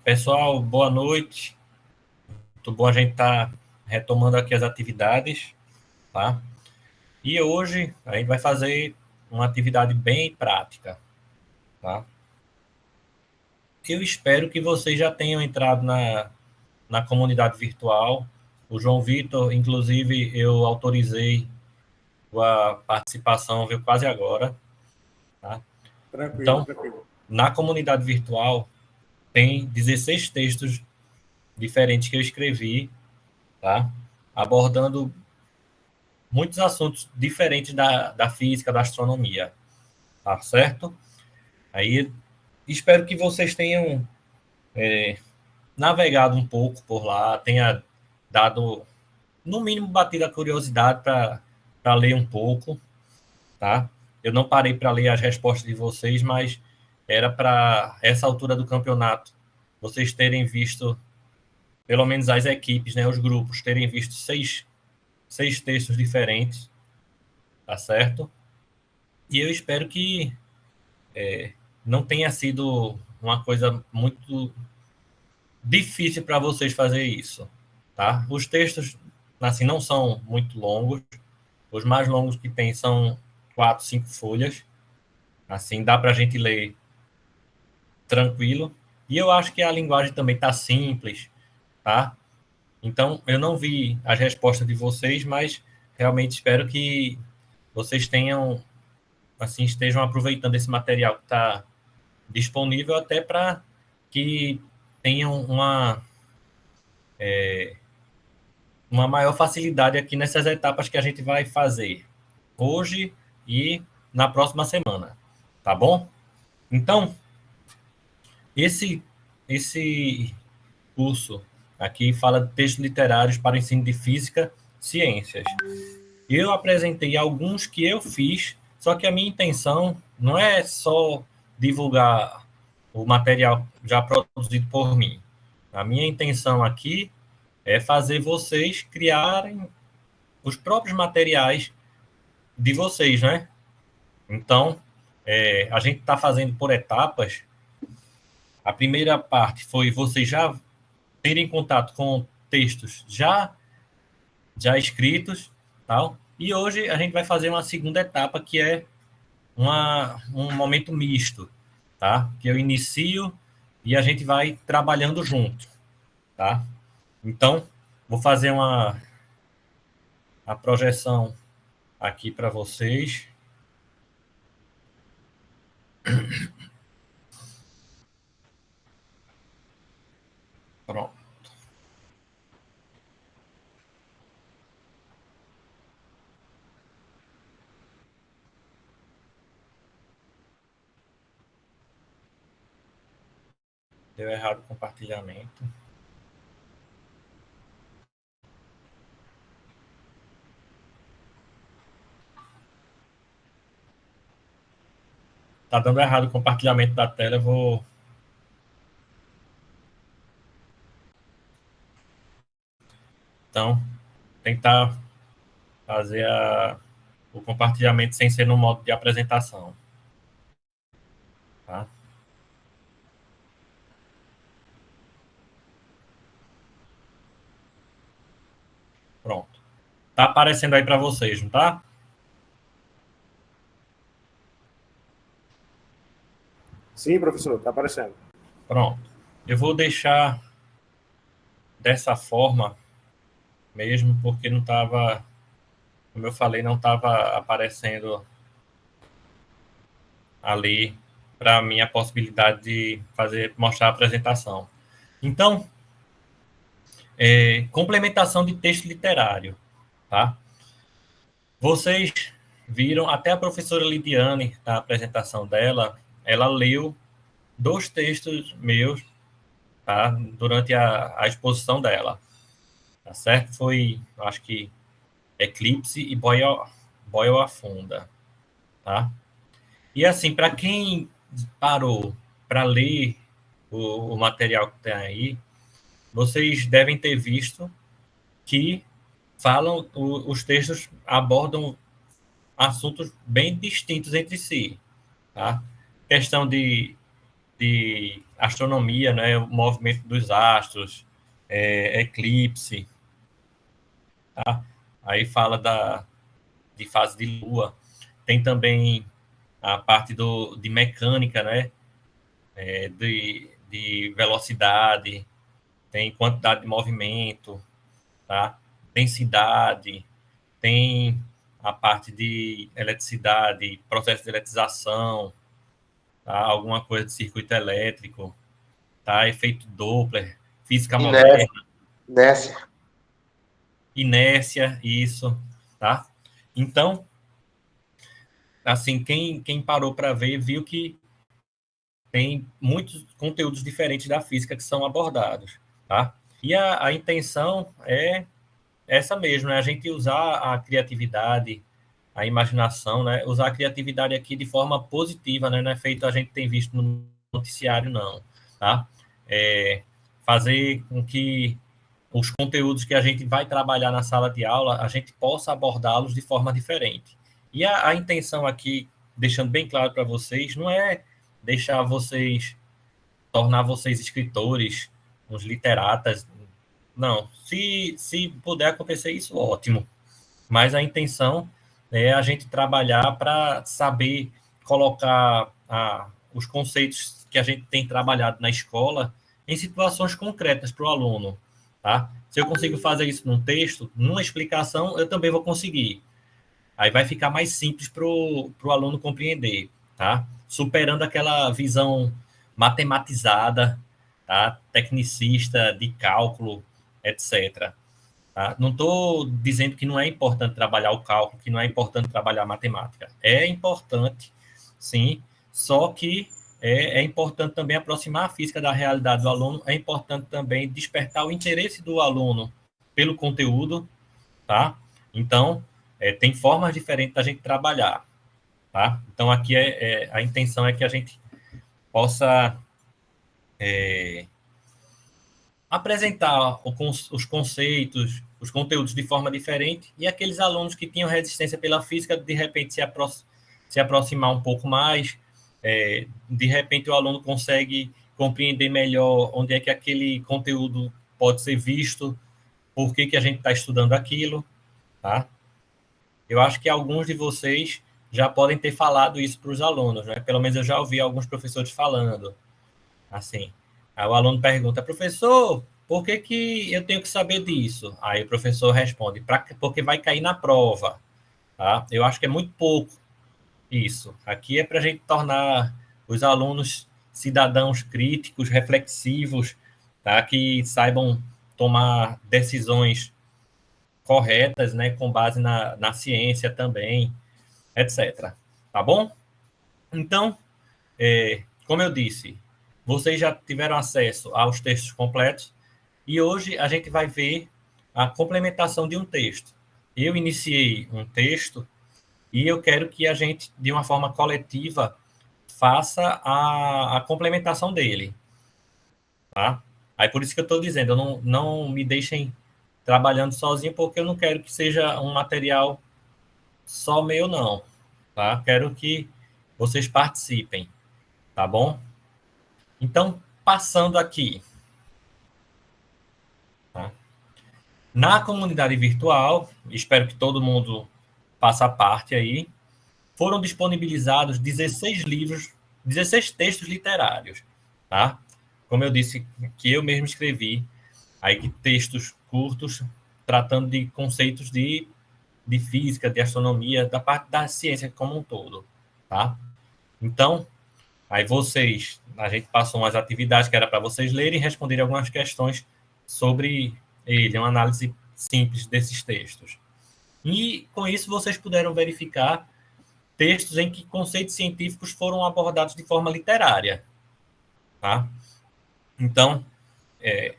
Pessoal, boa noite. Muito bom a gente estar retomando aqui as atividades, tá? E hoje a gente vai fazer uma atividade bem prática, tá? Eu espero que vocês já tenham entrado na comunidade virtual. O João Vitor, inclusive, eu autorizei a participação, veio quase agora, tá? Tranquilo, Então, tranquilo. na comunidade virtual tem 16 textos diferentes que eu escrevi, tá? Abordando muitos assuntos diferentes da física, da astronomia, tá certo? Aí espero que vocês tenham navegado um pouco por lá, tenha dado, no mínimo, batido a curiosidade para ler um pouco, tá? Eu não parei para ler as respostas de vocês, mas era para essa altura do campeonato vocês terem visto, pelo menos as equipes, né, os grupos, terem visto seis textos diferentes, tá certo? E eu espero que não tenha sido uma coisa muito difícil para vocês fazer isso, tá? Os textos, assim, não são muito longos. Os mais longos que tem são 4, 5 folhas. Assim, dá para a gente ler tranquilo. E eu acho que a linguagem também está simples, tá? Então, eu não vi as respostas de vocês, mas realmente espero que vocês tenham, assim, estejam aproveitando esse material que está disponível até para que tenham uma maior facilidade aqui nessas etapas que a gente vai fazer hoje e na próxima semana, tá bom? Então, esse esse curso aqui fala de textos literários para o ensino de física, ciências. Eu apresentei alguns que eu fiz, só que a minha intenção não é só divulgar o material já produzido por mim. A minha intenção aqui é fazer vocês criarem os próprios materiais de vocês, né? Então, a gente está fazendo por etapas. A primeira parte foi vocês já terem contato com textos já escritos, tal. E hoje a gente vai fazer uma segunda etapa que é um momento misto, tá? Que eu inicio e a gente vai trabalhando junto, tá? Então, vou fazer a projeção aqui para vocês. Pronto. Deu errado o compartilhamento. Tá dando errado o compartilhamento da tela, eu vou... Então, tentar fazer o compartilhamento sem ser no modo de apresentação, tá? Pronto. Tá aparecendo aí para vocês, não tá? Sim, professor, está aparecendo. Pronto. Eu vou deixar dessa forma mesmo, porque não estava, como eu falei, não estava aparecendo ali para mim a possibilidade de mostrar a apresentação. Então, complementação de texto literário, tá? Vocês viram, até a professora Lidiane, na apresentação dela, ela leu 2 textos meus, tá? Durante a exposição dela, tá certo? Foi, acho que, Eclipse e Boyle Afunda, tá? E assim, para quem parou para ler o material que tem aí, vocês devem ter visto que os textos abordam assuntos bem distintos entre si, tá? Questão de de astronomia, né? O movimento dos astros, eclipse, tá? Aí fala de fase de lua. Tem também a parte de mecânica, né? De velocidade, tem quantidade de movimento, tá? Densidade, tem a parte de eletricidade, processo de eletrização, tá? Alguma coisa de circuito elétrico, tá? Efeito Doppler, física moderna, Inércia. inércia, isso, tá? Então, assim, quem parou para ver, viu que tem muitos conteúdos diferentes da física que são abordados, tá? E a intenção é essa mesmo, né? A gente usar a criatividade, a imaginação, né? Usar a criatividade aqui de forma positiva, né? Não é feito a gente tem visto no noticiário, não, tá? Fazer com que os conteúdos que a gente vai trabalhar na sala de aula, a gente possa abordá-los de forma diferente. E a intenção aqui, deixando bem claro para vocês, não é deixar vocês, tornar vocês escritores, uns literatas, não. Se puder acontecer isso, ótimo. Mas a intenção é a gente trabalhar para saber colocar os conceitos que a gente tem trabalhado na escola em situações concretas para o aluno, tá? Se eu consigo fazer isso num texto, numa explicação, eu também vou conseguir. Aí vai ficar mais simples para o aluno compreender, tá? Superando aquela visão matematizada, tá? Tecnicista, de cálculo, etc. Tá? Não estou dizendo que não é importante trabalhar o cálculo, que não é importante trabalhar a matemática. É importante, sim, só que é importante também aproximar a física da realidade do aluno, é importante também despertar o interesse do aluno pelo conteúdo, tá? Então, tem formas diferentes da gente trabalhar, tá? Então, aqui a intenção é que a gente possa apresentar os conceitos, os conteúdos de forma diferente, e aqueles alunos que tinham resistência pela física, de repente, se aproximar um pouco mais, de repente o aluno consegue compreender melhor onde é que aquele conteúdo pode ser visto, por que a gente está estudando aquilo, tá? Eu acho que alguns de vocês já podem ter falado isso para os alunos, né? Pelo menos eu já ouvi alguns professores falando, assim. Aí o aluno pergunta, professor, por que eu tenho que saber disso? Aí o professor responde, porque vai cair na prova, tá? Eu acho que é muito pouco isso. Aqui é para a gente tornar os alunos cidadãos críticos, reflexivos, tá? Que saibam tomar decisões corretas, né? Com base na ciência também, etc. Tá bom? Então, como eu disse, vocês já tiveram acesso aos textos completos e hoje a gente vai ver a complementação de um texto. Eu iniciei um texto e eu quero que a gente, de uma forma coletiva, faça a complementação dele. Tá? Aí por isso que eu estou dizendo, não me deixem trabalhando sozinho, porque eu não quero que seja um material só meu, não. Tá? Quero que vocês participem, tá bom? Então, passando aqui. Tá? Na comunidade virtual, espero que todo mundo faça parte aí, foram disponibilizados 16 livros, 16 textos literários, tá? Como eu disse, que eu mesmo escrevi, aí textos curtos, tratando de conceitos de física, de astronomia, da parte da ciência como um todo, tá? Então, aí a gente passou umas atividades que era para vocês lerem e responderem algumas questões sobre ele, uma análise simples desses textos. E, com isso, vocês puderam verificar textos em que conceitos científicos foram abordados de forma literária. Tá? Então,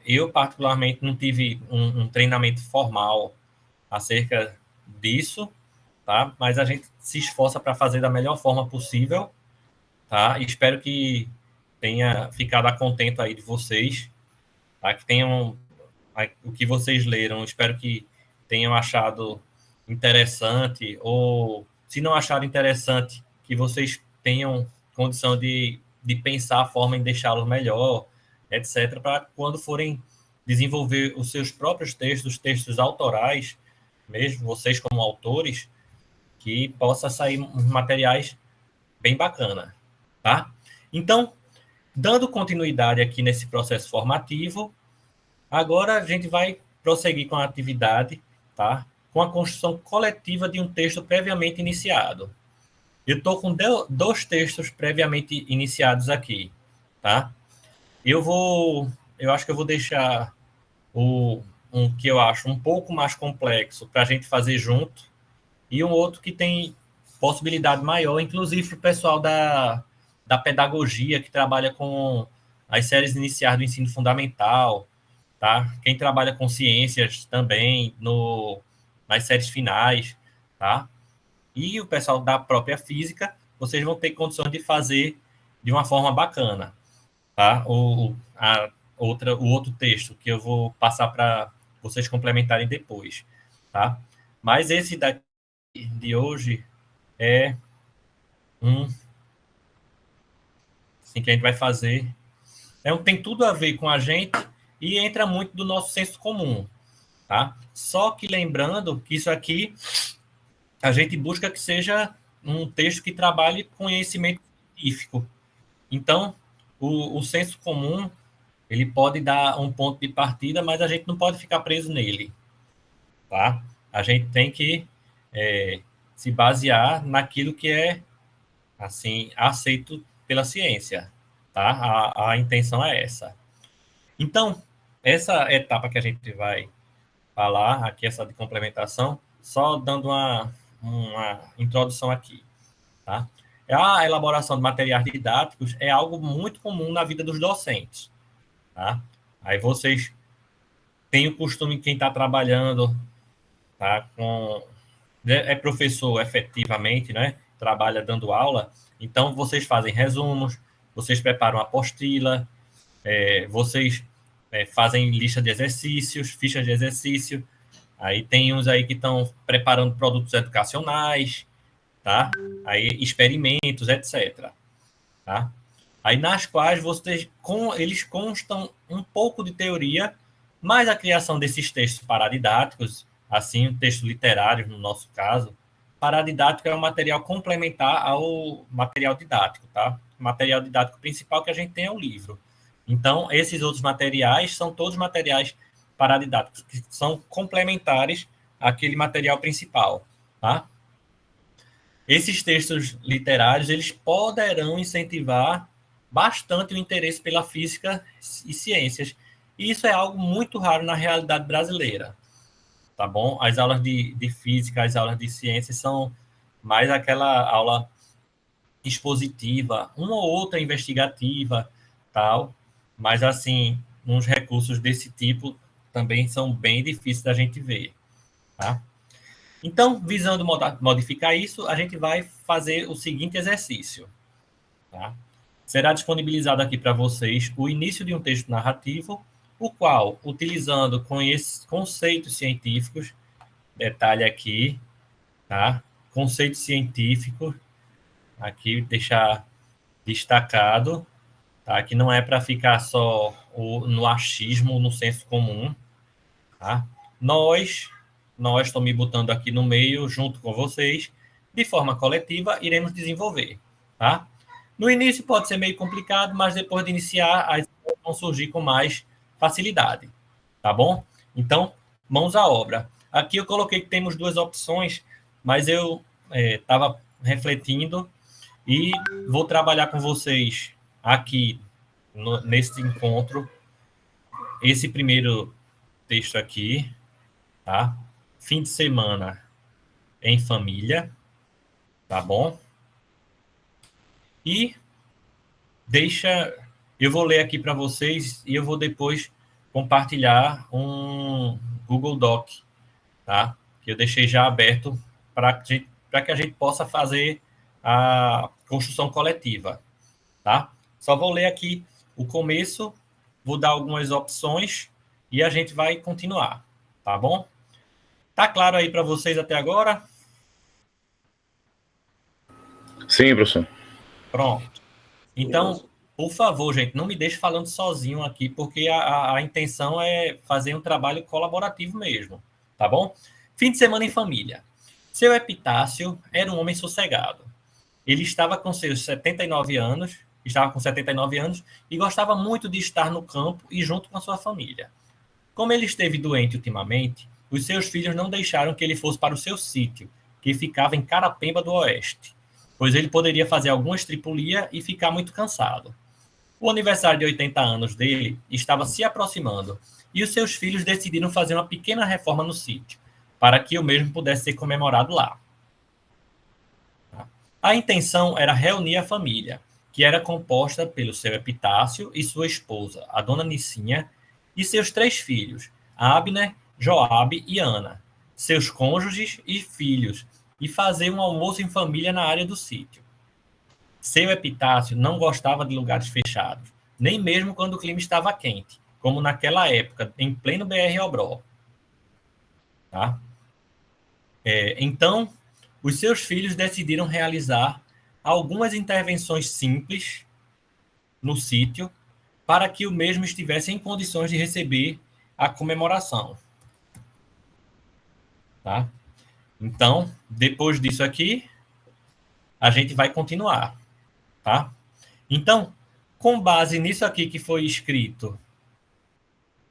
eu, particularmente, não tive um treinamento formal acerca disso, tá? Mas a gente se esforça para fazer da melhor forma possível, tá? E espero que tenha ficado a contento aí de vocês, tá? Que tenham o que vocês leram, espero que tenham achado interessante, ou se não acharam interessante, que vocês tenham condição de de pensar a forma em deixá-los melhor, etc., para quando forem desenvolver os seus próprios textos autorais, mesmo vocês como autores, que possa sair materiais bem bacana, tá? Então, dando continuidade aqui nesse processo formativo, agora a gente vai prosseguir com a atividade, tá? Com a construção coletiva de um texto previamente iniciado. Eu estou com dois textos previamente iniciados aqui, tá? Eu acho que eu vou deixar um que eu acho um pouco mais complexo para a gente fazer junto e um outro que tem possibilidade maior, inclusive para o pessoal da pedagogia que trabalha com as séries iniciais do ensino fundamental, tá? Quem trabalha com ciências também nas séries finais, tá? E o pessoal da própria física, vocês vão ter condições de fazer de uma forma bacana, tá? O outro texto que eu vou passar para vocês complementarem depois, tá? Mas esse daqui de hoje é assim, que a gente vai fazer. Tem tudo a ver com a gente e entra muito do nosso senso comum, tá? Só que lembrando que isso aqui a gente busca que seja um texto que trabalhe conhecimento científico. Então, o senso comum, ele pode dar um ponto de partida, mas a gente não pode ficar preso nele, tá? A gente tem que se basear naquilo que é, assim, aceito pela ciência, tá? A intenção é essa. Então, essa etapa que a gente vai falar aqui, essa de complementação, só dando uma introdução aqui, tá? A elaboração de materiais didáticos é algo muito comum na vida dos docentes, tá? Aí vocês têm o costume, quem está trabalhando, tá, é professor efetivamente, né? Trabalha dando aula, então vocês fazem resumos, vocês preparam apostila, vocês fazem lista de exercícios, fichas de exercício. Aí tem uns aí que estão preparando produtos educacionais, tá? Aí experimentos, etc. Tá? Aí nas quais eles constam um pouco de teoria, mas a criação desses textos paradidáticos, assim, um texto literário no nosso caso, paradidático é um material complementar ao material didático, tá? O material didático principal que a gente tem é o livro. Então, esses outros materiais são todos materiais paradidáticos, que são complementares àquele material principal, tá? Esses textos literários, eles poderão incentivar bastante o interesse pela física e ciências. E isso é algo muito raro na realidade brasileira, tá bom? As aulas de física, as aulas de ciências são mais aquela aula expositiva, uma ou outra investigativa, tal, mas assim, uns recursos desse tipo também são bem difíceis da gente ver, tá? Então, visando modificar isso, a gente vai fazer o seguinte exercício, tá? Será disponibilizado aqui para vocês o início de um texto narrativo, o qual, utilizando conceitos científicos, detalhe aqui, tá? Conceitos científicos, aqui deixar destacado, tá? Que não é para ficar só no achismo, no senso comum, tá? Nós estou me botando aqui no meio, junto com vocês, de forma coletiva, iremos desenvolver, tá? No início pode ser meio complicado, mas depois de iniciar, as ideias vão surgir com mais facilidade, tá bom? Então, mãos à obra. Aqui eu coloquei que temos duas opções, mas eu estava refletindo e vou trabalhar com vocês aqui, nesse encontro, esse primeiro texto aqui, tá? Fim de semana em família, tá bom? E eu vou ler aqui para vocês e eu vou depois compartilhar um Google Doc, tá? Que eu deixei já aberto para que a gente possa fazer a construção coletiva, tá? Só vou ler aqui o começo, vou dar algumas opções e a gente vai continuar, tá bom? Tá claro aí para vocês até agora? Sim, professor. Pronto. Então, Por favor, gente, não me deixe falando sozinho aqui, porque a intenção é fazer um trabalho colaborativo mesmo, tá bom? Fim de semana em família. Seu Epitácio era um homem sossegado. Ele estava com seus 79 anos, estava com 79 anos e gostava muito de estar no campo e junto com a sua família. Como ele esteve doente ultimamente, os seus filhos não deixaram que ele fosse para o seu sítio, que ficava em Carapemba do Oeste, pois ele poderia fazer alguma estripulia e ficar muito cansado. O aniversário de 80 anos dele estava se aproximando e os seus filhos decidiram fazer uma pequena reforma no sítio, para que o mesmo pudesse ser comemorado lá. A intenção era reunir a família, que era composta pelo seu Epitácio e sua esposa, a dona Nicinha, e seus 3 filhos, Abner, Joabe e Ana, seus cônjuges e filhos, e fazer um almoço em família na área do sítio. Seu Epitácio não gostava de lugares fechados, nem mesmo quando o clima estava quente, como naquela época, em pleno BR Obró. Tá? Então, os seus filhos decidiram realizar algumas intervenções simples no sítio para que o mesmo estivesse em condições de receber a comemoração. Tá? Então, depois disso aqui, a gente vai continuar. Tá? Então, com base nisso aqui que foi escrito,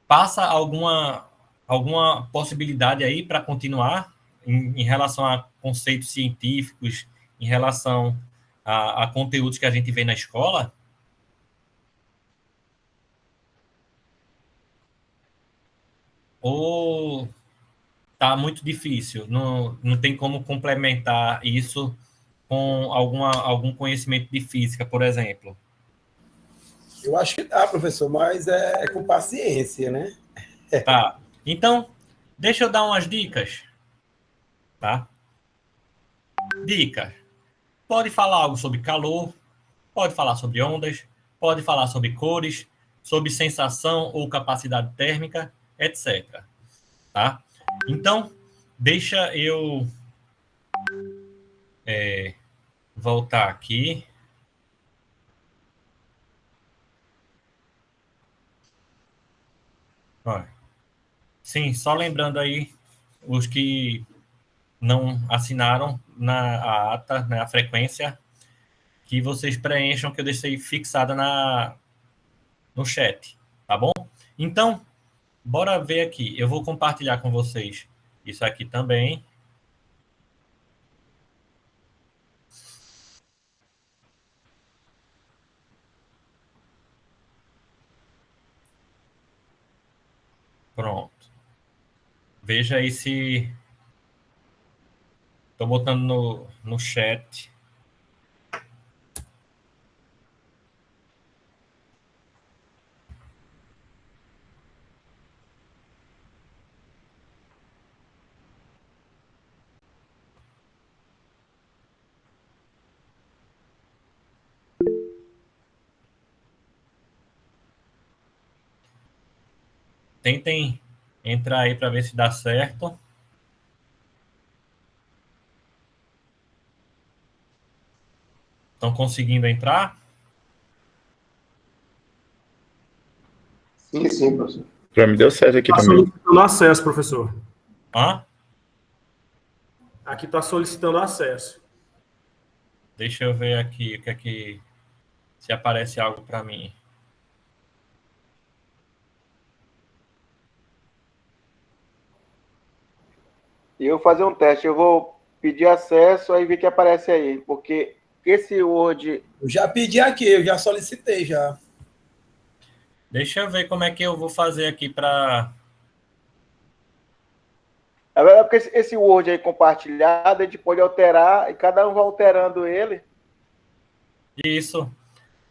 passa alguma possibilidade aí para continuar em relação a conceitos científicos, em relação a conteúdos que a gente vê na escola? Ou tá muito difícil? Não tem como complementar isso com algum conhecimento de física, por exemplo? Eu acho que dá, professor, mas é com paciência, né? Tá. Então, deixa eu dar umas dicas, tá? Dicas. Pode falar algo sobre calor, pode falar sobre ondas, pode falar sobre cores, sobre sensação ou capacidade térmica, etc. Tá? Então, deixa eu voltar aqui. Olha, sim, só lembrando aí os que não assinaram a ata, né, a frequência, que vocês preencham, que eu deixei fixada no chat, tá bom? Então, bora ver aqui. Eu vou compartilhar com vocês isso aqui também. Pronto. Veja aí se... Estou botando no chat. Tentem entrar aí para ver se dá certo. Estão conseguindo entrar? Sim, professor. Já me deu certo aqui Está também. solicitando acesso, professor. Hã? Aqui está solicitando acesso. Deixa eu ver aqui o que é que... Se aparece algo para mim. E eu vou fazer um teste. Eu vou pedir acesso, aí ver que aparece aí. Porque esse Word... Eu já pedi aqui, eu já solicitei já. Deixa eu ver como é que eu vou fazer aqui para... É verdade, porque esse Word aí compartilhado, a gente pode alterar, e cada um vai alterando ele Isso.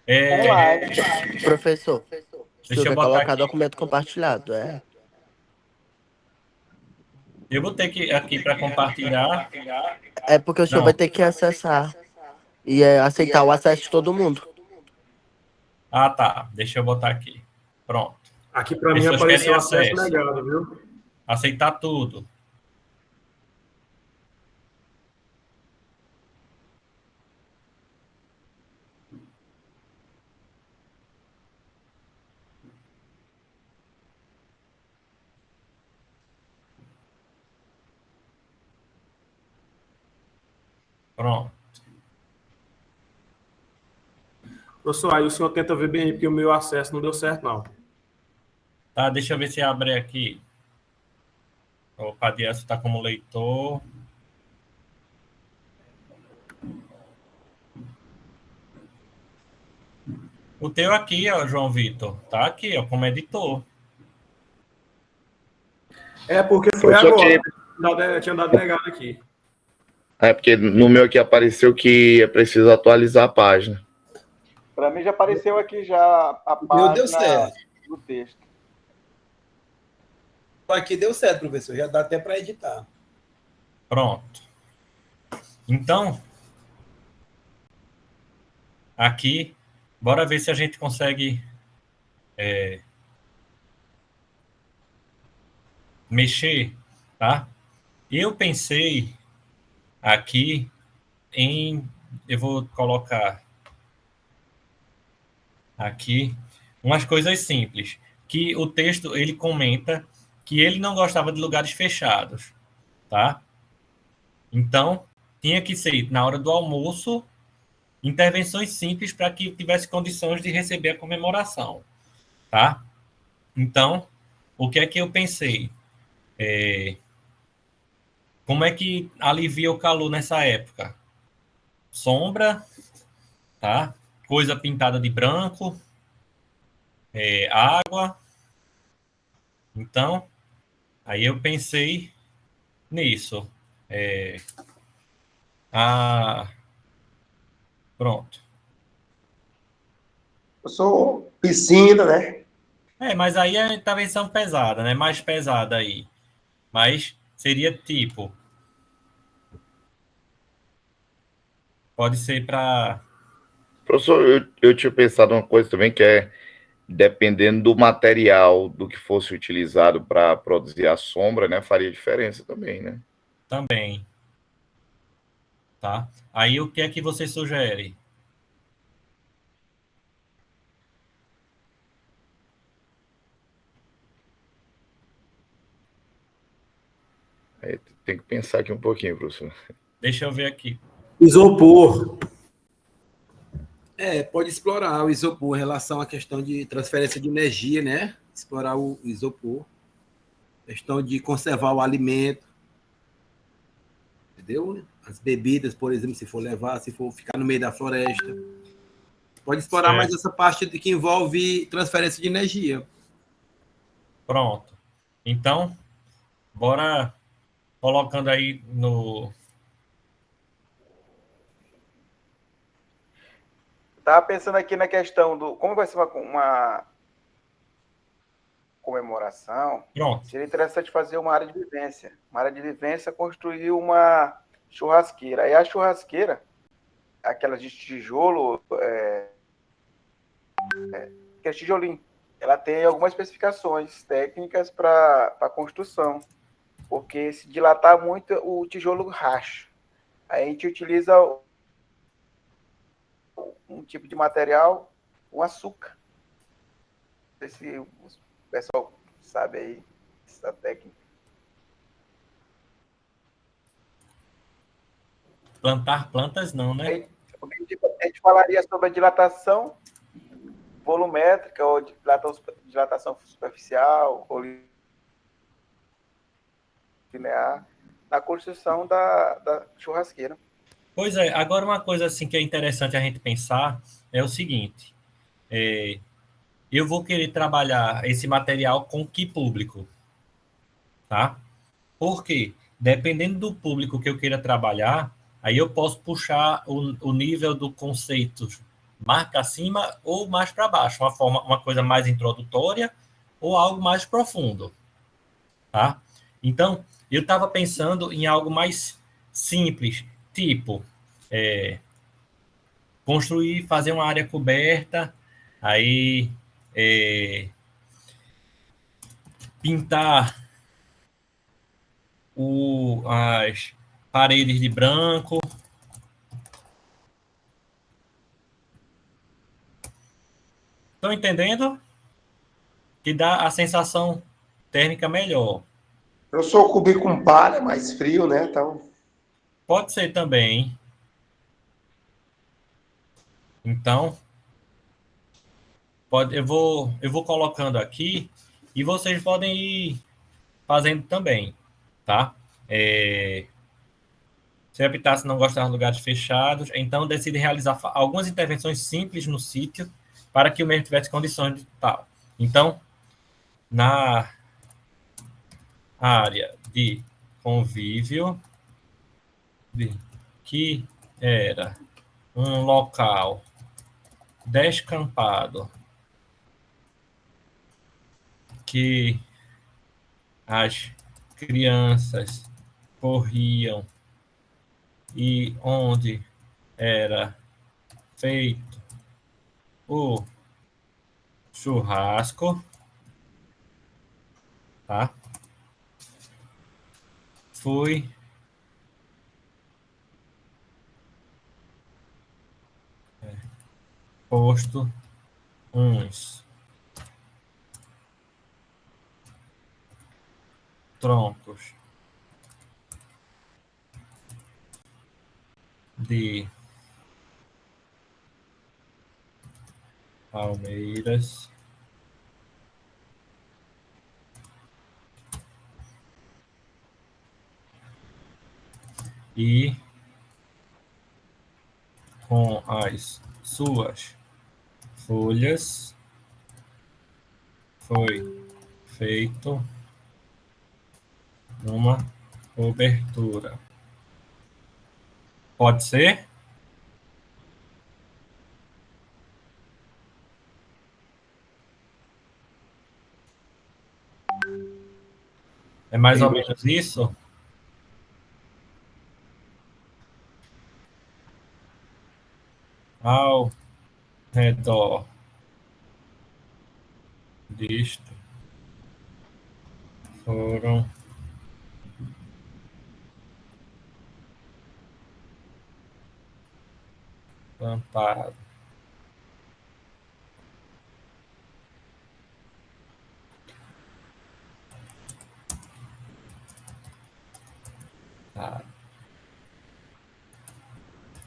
online. Professor, Deixa eu vai botar colocar aqui. documento compartilhado, é? Eu vou ter que aqui para compartilhar. É porque o senhor Não. vai ter que acessar e aceitar o acesso de todo mundo. Ah, tá. Deixa eu botar aqui. Pronto. Aqui para mim Pessoas apareceu querem acesso acesso. negado, viu? Aceitar tudo. Pronto. Professor, aí o senhor tenta ver bem aí, porque o meu acesso não deu certo, não. Tá, deixa eu ver se abre aqui. O Padielso está como leitor. O teu aqui, ó, João Vitor, tá aqui, ó, como editor. É porque foi Só que- agora. Tinha dado negado aqui. É porque no meu aqui apareceu que é preciso atualizar a página. Para mim já apareceu aqui já a O meu deu página certo. do texto. Aqui deu certo, professor. Já dá até para editar. Pronto. Então, aqui, bora ver se a gente consegue mexer, tá? Eu pensei aqui eu vou colocar aqui umas coisas simples, que o texto, ele comenta que ele não gostava de lugares fechados, tá? Então, tinha que ser, na hora do almoço, intervenções simples para que tivesse condições de receber a comemoração, tá? Então, o que é que eu pensei? Como é que alivia o calor nessa época? Sombra, tá? Coisa pintada de branco, água. Então, aí eu pensei nisso. Pronto. Eu sou piscina, né? Mas aí é intervenção pesada, né? Mais pesada aí. Mas seria tipo... Pode ser para... Professor, eu tinha pensado uma coisa também, que é, dependendo do material, do que fosse utilizado para produzir a sombra, né, faria diferença também, né? Também. Tá? Aí o que é que você sugere? Aí tem que pensar aqui um pouquinho, professor. Deixa eu ver aqui. Isopor. Pode explorar o isopor em relação à questão de transferência de energia, né? Explorar o isopor. Questão de conservar o alimento. Entendeu? As bebidas, por exemplo, se for levar, se for ficar no meio da floresta. Pode explorar Certo. mais essa parte que envolve transferência de energia. Pronto. Então, bora colocando aí no... Estava pensando aqui na questão do como vai ser uma comemoração. Pronto. Seria interessante fazer uma área de vivência. Uma área de vivência, construir uma churrasqueira. Aí a churrasqueira, aquela de tijolo, que é tijolinho, ela tem algumas especificações técnicas para construção, porque se dilatar muito, o tijolo racha. Aí a gente utiliza um tipo de material, um açúcar. Não sei se o pessoal sabe aí essa técnica. Plantar plantas não, né? Aí, a gente falaria sobre a dilatação volumétrica ou dilatação superficial ou linear na construção da churrasqueira. Pois é, agora uma coisa assim que é interessante a gente pensar é o seguinte, eu vou querer trabalhar esse material com que público? Tá? Por quê? Dependendo do público que eu queira trabalhar, aí eu posso puxar o nível do conceito mais para cima ou mais para baixo, uma coisa mais introdutória ou algo mais profundo. Tá? Então, eu estava pensando em algo mais simples, tipo construir, fazer uma área coberta, aí pintar as paredes de branco. Estão entendendo? Que dá a sensação térmica melhor. Eu sou cobrir com palha, mais frio, né? Então, Pode ser também, Então, eu vou colocando aqui e vocês podem ir fazendo também, tá? Se o Epitácio não gostar de lugares fechados, então decide realizar algumas intervenções simples no sítio para que o mesmo tivesse condições de tal. Então, na área de convívio, que era um local descampado que as crianças corriam e onde era feito o churrasco, tá? Fui posto uns troncos de palmeiras e com as suas folhas foi feito uma cobertura. Pode ser? É mais ou menos isso? Ao redor disto foram plantados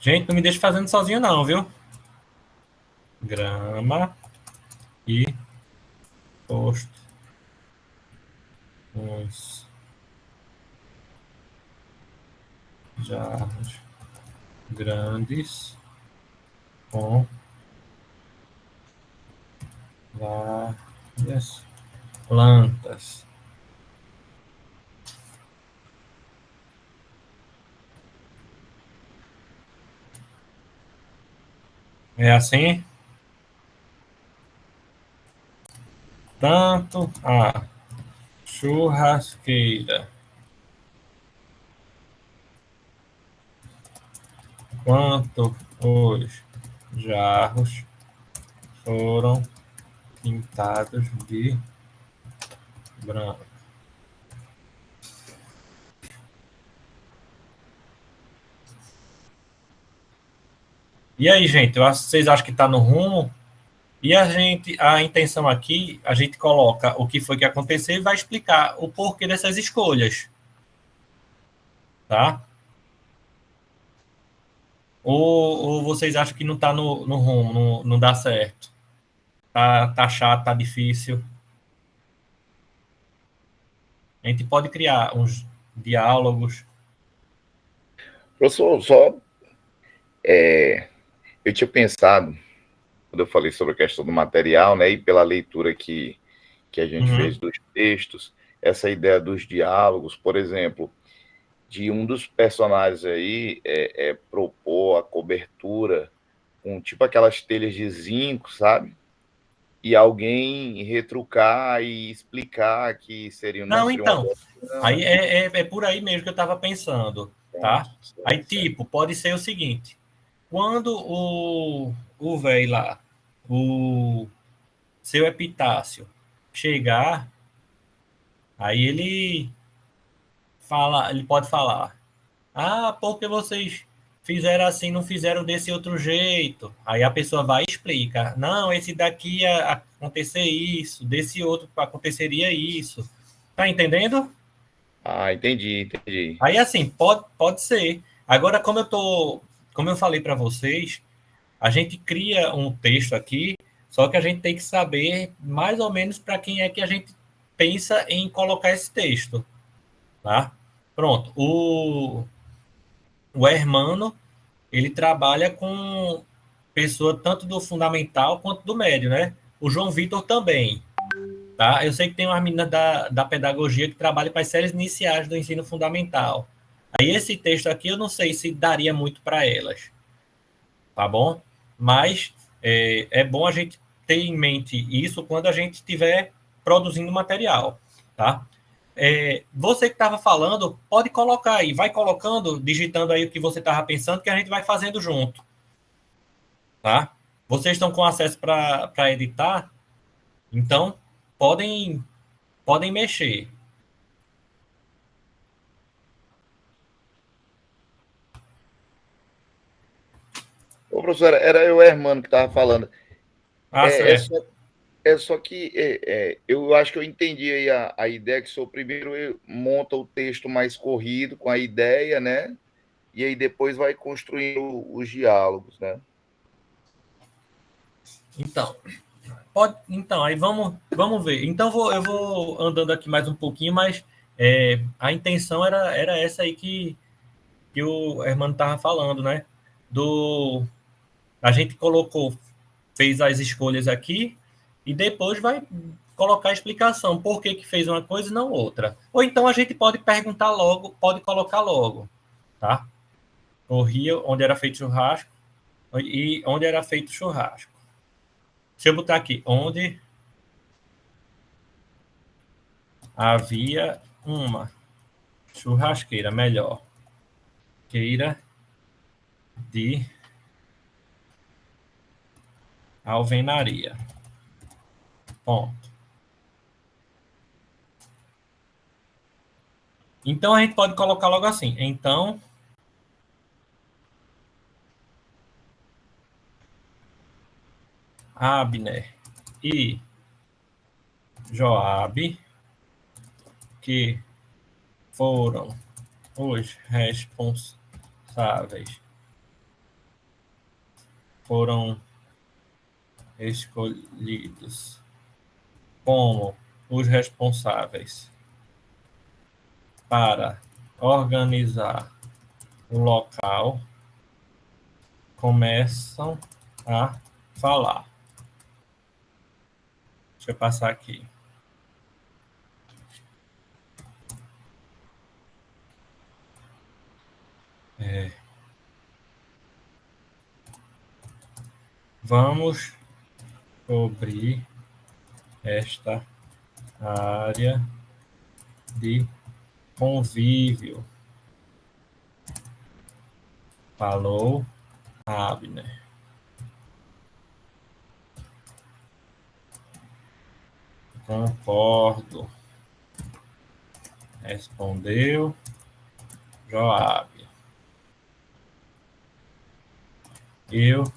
Gente, não me deixe fazendo sozinho não, viu? Grama e posto uns jarros grandes com várias plantas. É assim? Tanto a churrasqueira quanto os jarros foram pintados de branco. E aí, gente, vocês acham que está no rumo? E a intenção aqui, a gente coloca o que foi que aconteceu e vai explicar o porquê dessas escolhas. Tá? Ou vocês acham que não está no rumo, não dá certo? Tá chato, tá difícil. A gente pode criar uns diálogos. Professor, eu tinha pensado, quando eu falei sobre a questão do material, né, e pela leitura que a gente fez dos textos, essa ideia dos diálogos, por exemplo, de um dos personagens aí propor a cobertura com tipo aquelas telhas de zinco, sabe? E alguém retrucar e explicar que seria não então, aí é por aí mesmo que eu estava pensando, tá? Aí, tipo, pode ser o seguinte, quando o velho lá, o seu Epitácio, chegar, aí ele pode falar, porque vocês fizeram assim, não fizeram desse outro jeito. Aí a pessoa vai e explica, não, esse daqui ia acontecer isso, desse outro aconteceria isso. Tá entendendo? Entendi. Aí, assim, pode ser. Agora, como eu falei para vocês, a gente cria um texto aqui, só que a gente tem que saber mais ou menos para quem é que a gente pensa em colocar esse texto, tá? Pronto. O Hermano, ele trabalha com pessoa tanto do fundamental quanto do médio, né? O João Vitor também, tá? Eu sei que tem uma menina da pedagogia que trabalha com as séries iniciais do ensino fundamental. Aí esse texto aqui eu não sei se daria muito para elas, tá bom? Mas é bom a gente ter em mente isso quando a gente estiver produzindo material, tá? Você que estava falando, pode colocar aí, vai colocando, digitando aí o que você estava pensando, que a gente vai fazendo junto, tá? Vocês estão com acesso para editar, então podem mexer. Ô, professora, era eu, Hermano, que estava falando. Certo. Só que eu acho que eu entendi aí a ideia que o primeiro monta o texto mais corrido com a ideia, né? E aí depois vai construindo os diálogos, né? Então, aí vamos ver. Então eu vou andando aqui mais um pouquinho, mas a intenção era essa aí que o Hermano estava falando, né? A gente fez as escolhas aqui e depois vai colocar a explicação por que fez uma coisa e não outra. Ou então a gente pode perguntar logo, pode colocar logo, tá? O rio onde era feito churrasco e onde era feito churrasco. Deixa eu botar aqui, onde havia uma churrasqueira melhor, queira de alvenaria. Ponto. Então a gente pode colocar logo assim. Então Abner e Joabe, que foram os responsáveis, foram escolhidos como os responsáveis para organizar o local, começam a falar. Deixa eu passar aqui. Vamos cobrir esta área de convívio, falou Abner. Concordo, respondeu Joabe. Eu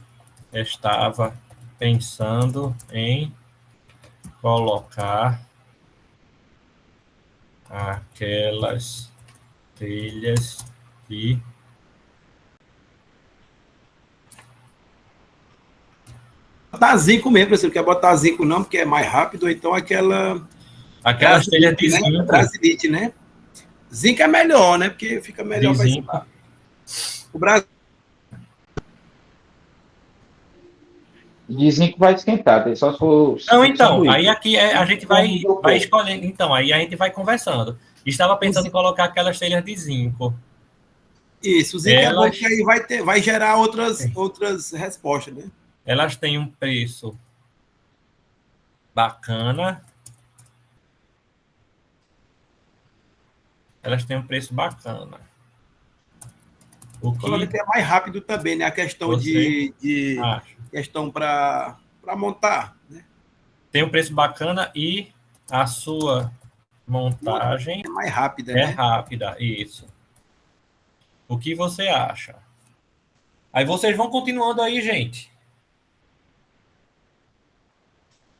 estava pensando em colocar aquelas telhas e Botar zinco mesmo, você não quer botar zinco não, porque é mais rápido, ou então aquelas telhas de né? zinco. Brasilite, né? Zinco é melhor, né? Porque fica melhor De para zinco. ensinar. O Brasil Dizem que vai esquentar, só se for. Não, então, sanduíche. aí aqui a gente vai escolhendo. Então, aí a gente vai conversando. Estava pensando em colocar aquelas telhas de zinco. Isso, o zinco é bom, que aí vai gerar outras respostas, né? Elas têm um preço bacana. Elas têm um preço bacana. O Coloca que que é mais rápido também, né? A questão você de acha? questão para montar, né? Tem um preço bacana e a sua montagem É mais rápida, é né? rápida. Isso. O que você acha? Aí vocês vão continuando aí, gente.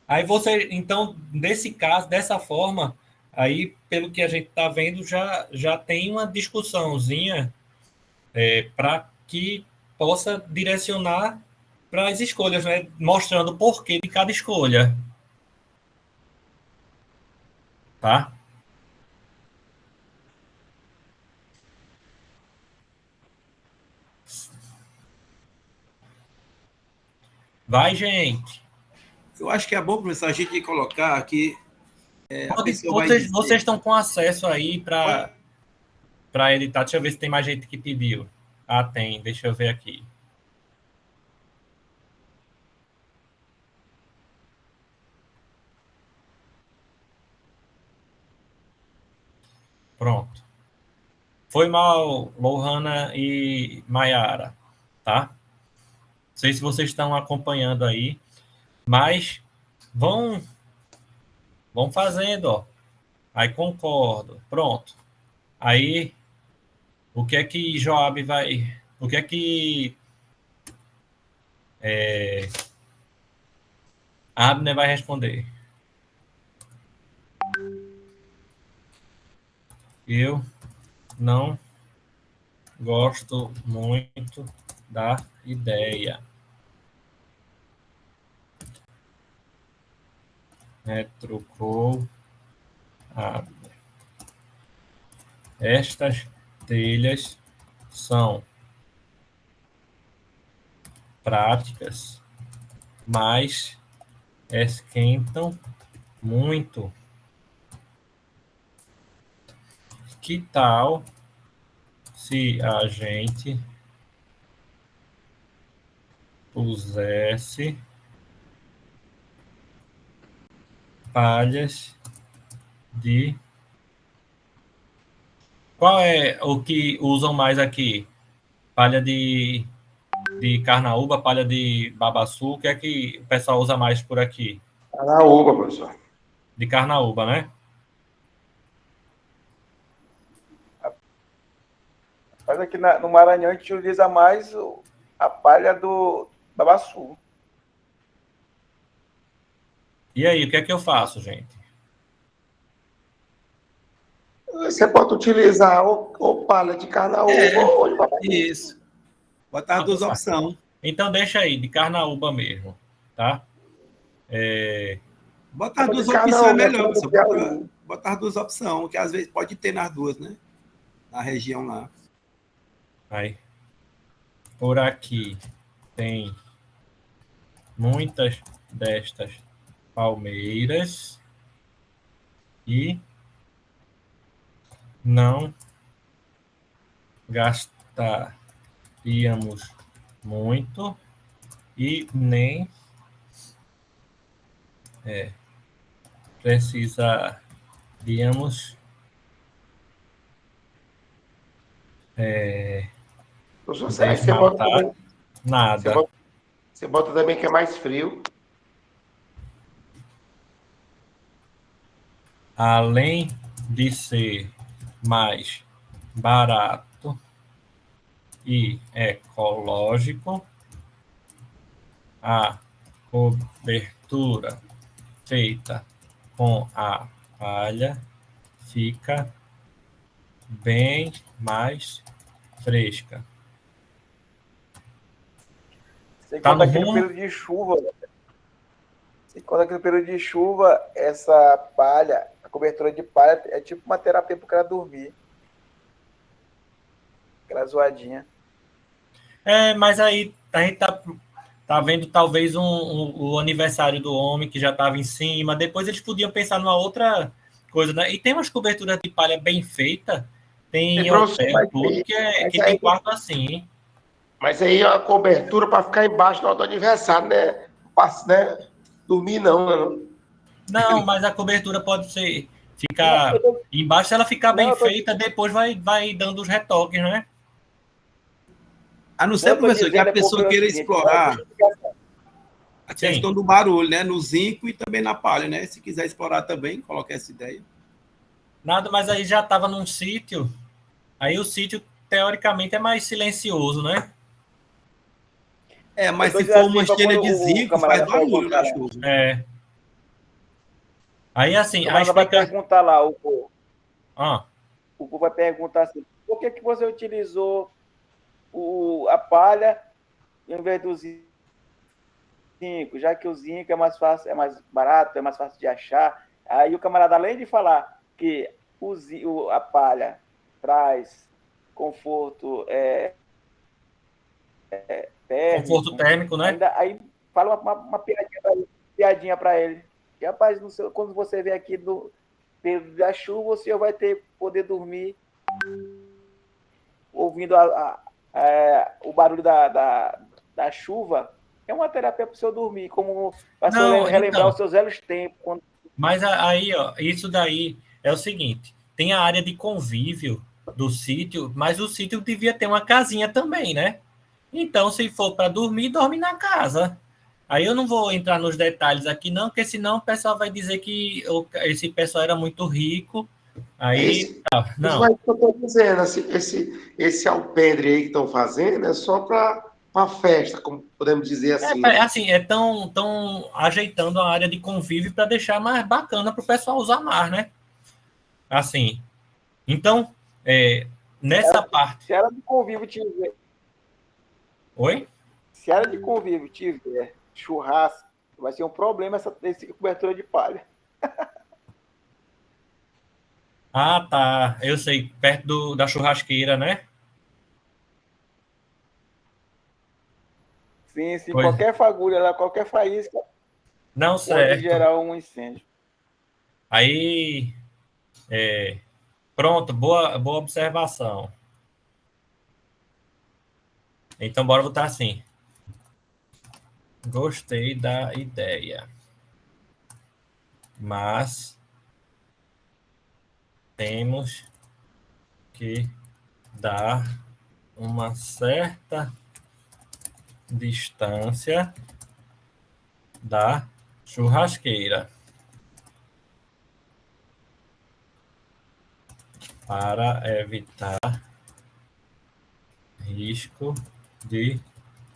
Aí você, então, nesse caso, dessa forma, aí, pelo que a gente está vendo, já tem uma discussãozinha para que possa direcionar para as escolhas, né? Mostrando o porquê de cada escolha. Tá? Vai, gente. Eu acho que é bom, professor, a gente colocar aqui. A pessoa vai Vocês dizer. estão com acesso aí para editar. Deixa eu ver se tem mais gente que pediu. Ah, tem. Deixa eu ver aqui. Pronto. Foi mal, Lohana e Mayara, tá? Não sei se vocês estão acompanhando aí, mas vão fazendo, ó. Aí concordo. Pronto. Aí, o que é que Joab vai... O que é que Abner vai responder? Eu não gosto muito da ideia. Retrucou Abner. Estas telhas são práticas, mas esquentam muito. Que tal se a gente pusesse palhas de... Qual é o que usam mais aqui? Palha de carnaúba, palha de babaçu, o que é que o pessoal usa mais por aqui? Carnaúba, professor. De carnaúba, né? Mas aqui no Maranhão a gente utiliza mais a palha do babaçu. E aí, o que é que eu faço, gente? Você pode utilizar ou palha de carnaúba ou de babaçu. Isso. Botar as duas opções. Então deixa aí, de carnaúba mesmo, tá? Botar as duas de opções é carnaúba, melhor, é professor. Piauí. Botar as duas opções, que às vezes pode ter nas duas, né? Na região lá. Aí. Por aqui tem muitas destas palmeiras e não gastaríamos muito e nem precisaríamos Professor, aí você bota desmatar também, nada. você bota também que é mais frio. Além de ser mais barato e ecológico, a cobertura feita com a palha fica bem mais fresca. Sem Tá contar no que no rumo? período de chuva, essa palha, a cobertura de palha é tipo uma terapia para o cara dormir. Aquela zoadinha. Mas aí a gente tá vendo talvez o aniversário do homem que já estava em cima. Depois eles podiam pensar numa outra coisa, né? E tem umas coberturas de palha bem feitas, tem E, professor, hotel, tudo, que tem quarto assim. Mas aí a cobertura para ficar embaixo na hora do aniversário, né? Né? Dormir não. Não, mas a cobertura pode ficar embaixo, se ela ficar bem feita, depois vai dando os retoques, né? A não ser, professor, que a pessoa queira explorar a questão do barulho, né? No zinco e também na palha, né? Se quiser explorar também, coloque essa ideia. Nada, mas aí já estava num sítio. Aí o sítio, teoricamente, é mais silencioso, né? Mas se for uma esteira de zinco, faz barulho, né, chuva? Aí, assim... vai perguntar lá, o povo vai perguntar assim, por que você utilizou a palha em vez do zinco? zinco, já que o zinco é mais fácil, é mais barato, é mais fácil de achar. Aí o camarada, além de falar que a palha traz conforto Conforto térmico, térmico, né? ainda aí fala uma piadinha para ele. E, rapaz, quando você vem aqui do período da chuva, o senhor vai poder dormir ouvindo o barulho da chuva. É uma terapia para o senhor dormir, como para o senhor Não, relembrar então, os seus velhos tempos. mas aí, ó, isso daí é o seguinte, tem a área de convívio do sítio, mas o sítio devia ter uma casinha também, né? Então, se for para dormir, dorme na casa. Aí eu não vou entrar nos detalhes aqui, não, porque senão o pessoal vai dizer que esse pessoal era muito rico. Aí, Esse, isso não. vai que eu estou dizendo, esse alpendre aí que estão fazendo é só para festa, como podemos dizer assim, É né? assim, tão ajeitando a área de convívio para deixar mais bacana para o pessoal usar mais, né? Assim. Então, nessa parte. Se era de convívio tiver, Oi? se era de convívio tiver churrasco, vai ser um problema essa cobertura de palha. Ah, tá. Eu sei, perto da churrasqueira, né? Sim, sim, Pois. qualquer fagulha lá, qualquer faísca Não, pode certo. gerar um incêndio. Aí, pronto, boa observação. Então, bora botar assim. Gostei da ideia, mas temos que dar uma certa distância da churrasqueira para evitar risco de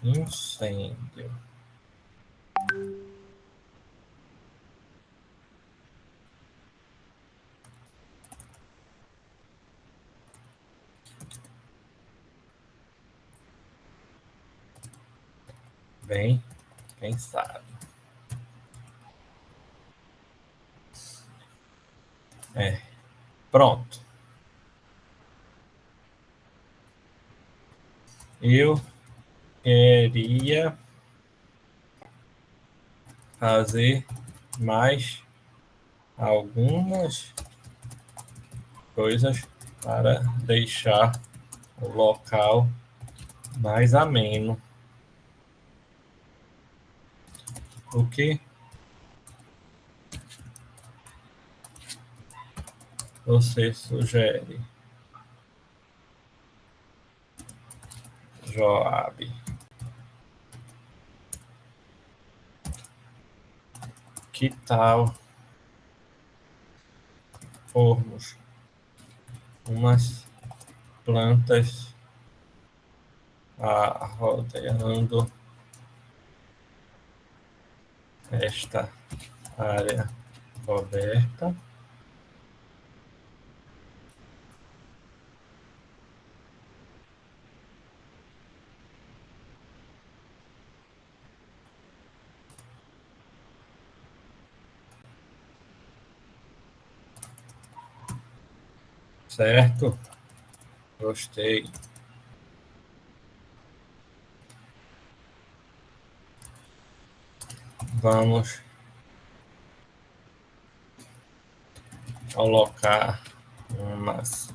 incêndio. Bem pensado. Pronto. Eu queria fazer mais algumas coisas para deixar o local mais ameno. O que você sugere, Joab? Que tal formos umas plantas rodeando esta área coberta? Certo? Gostei. Vamos colocar umas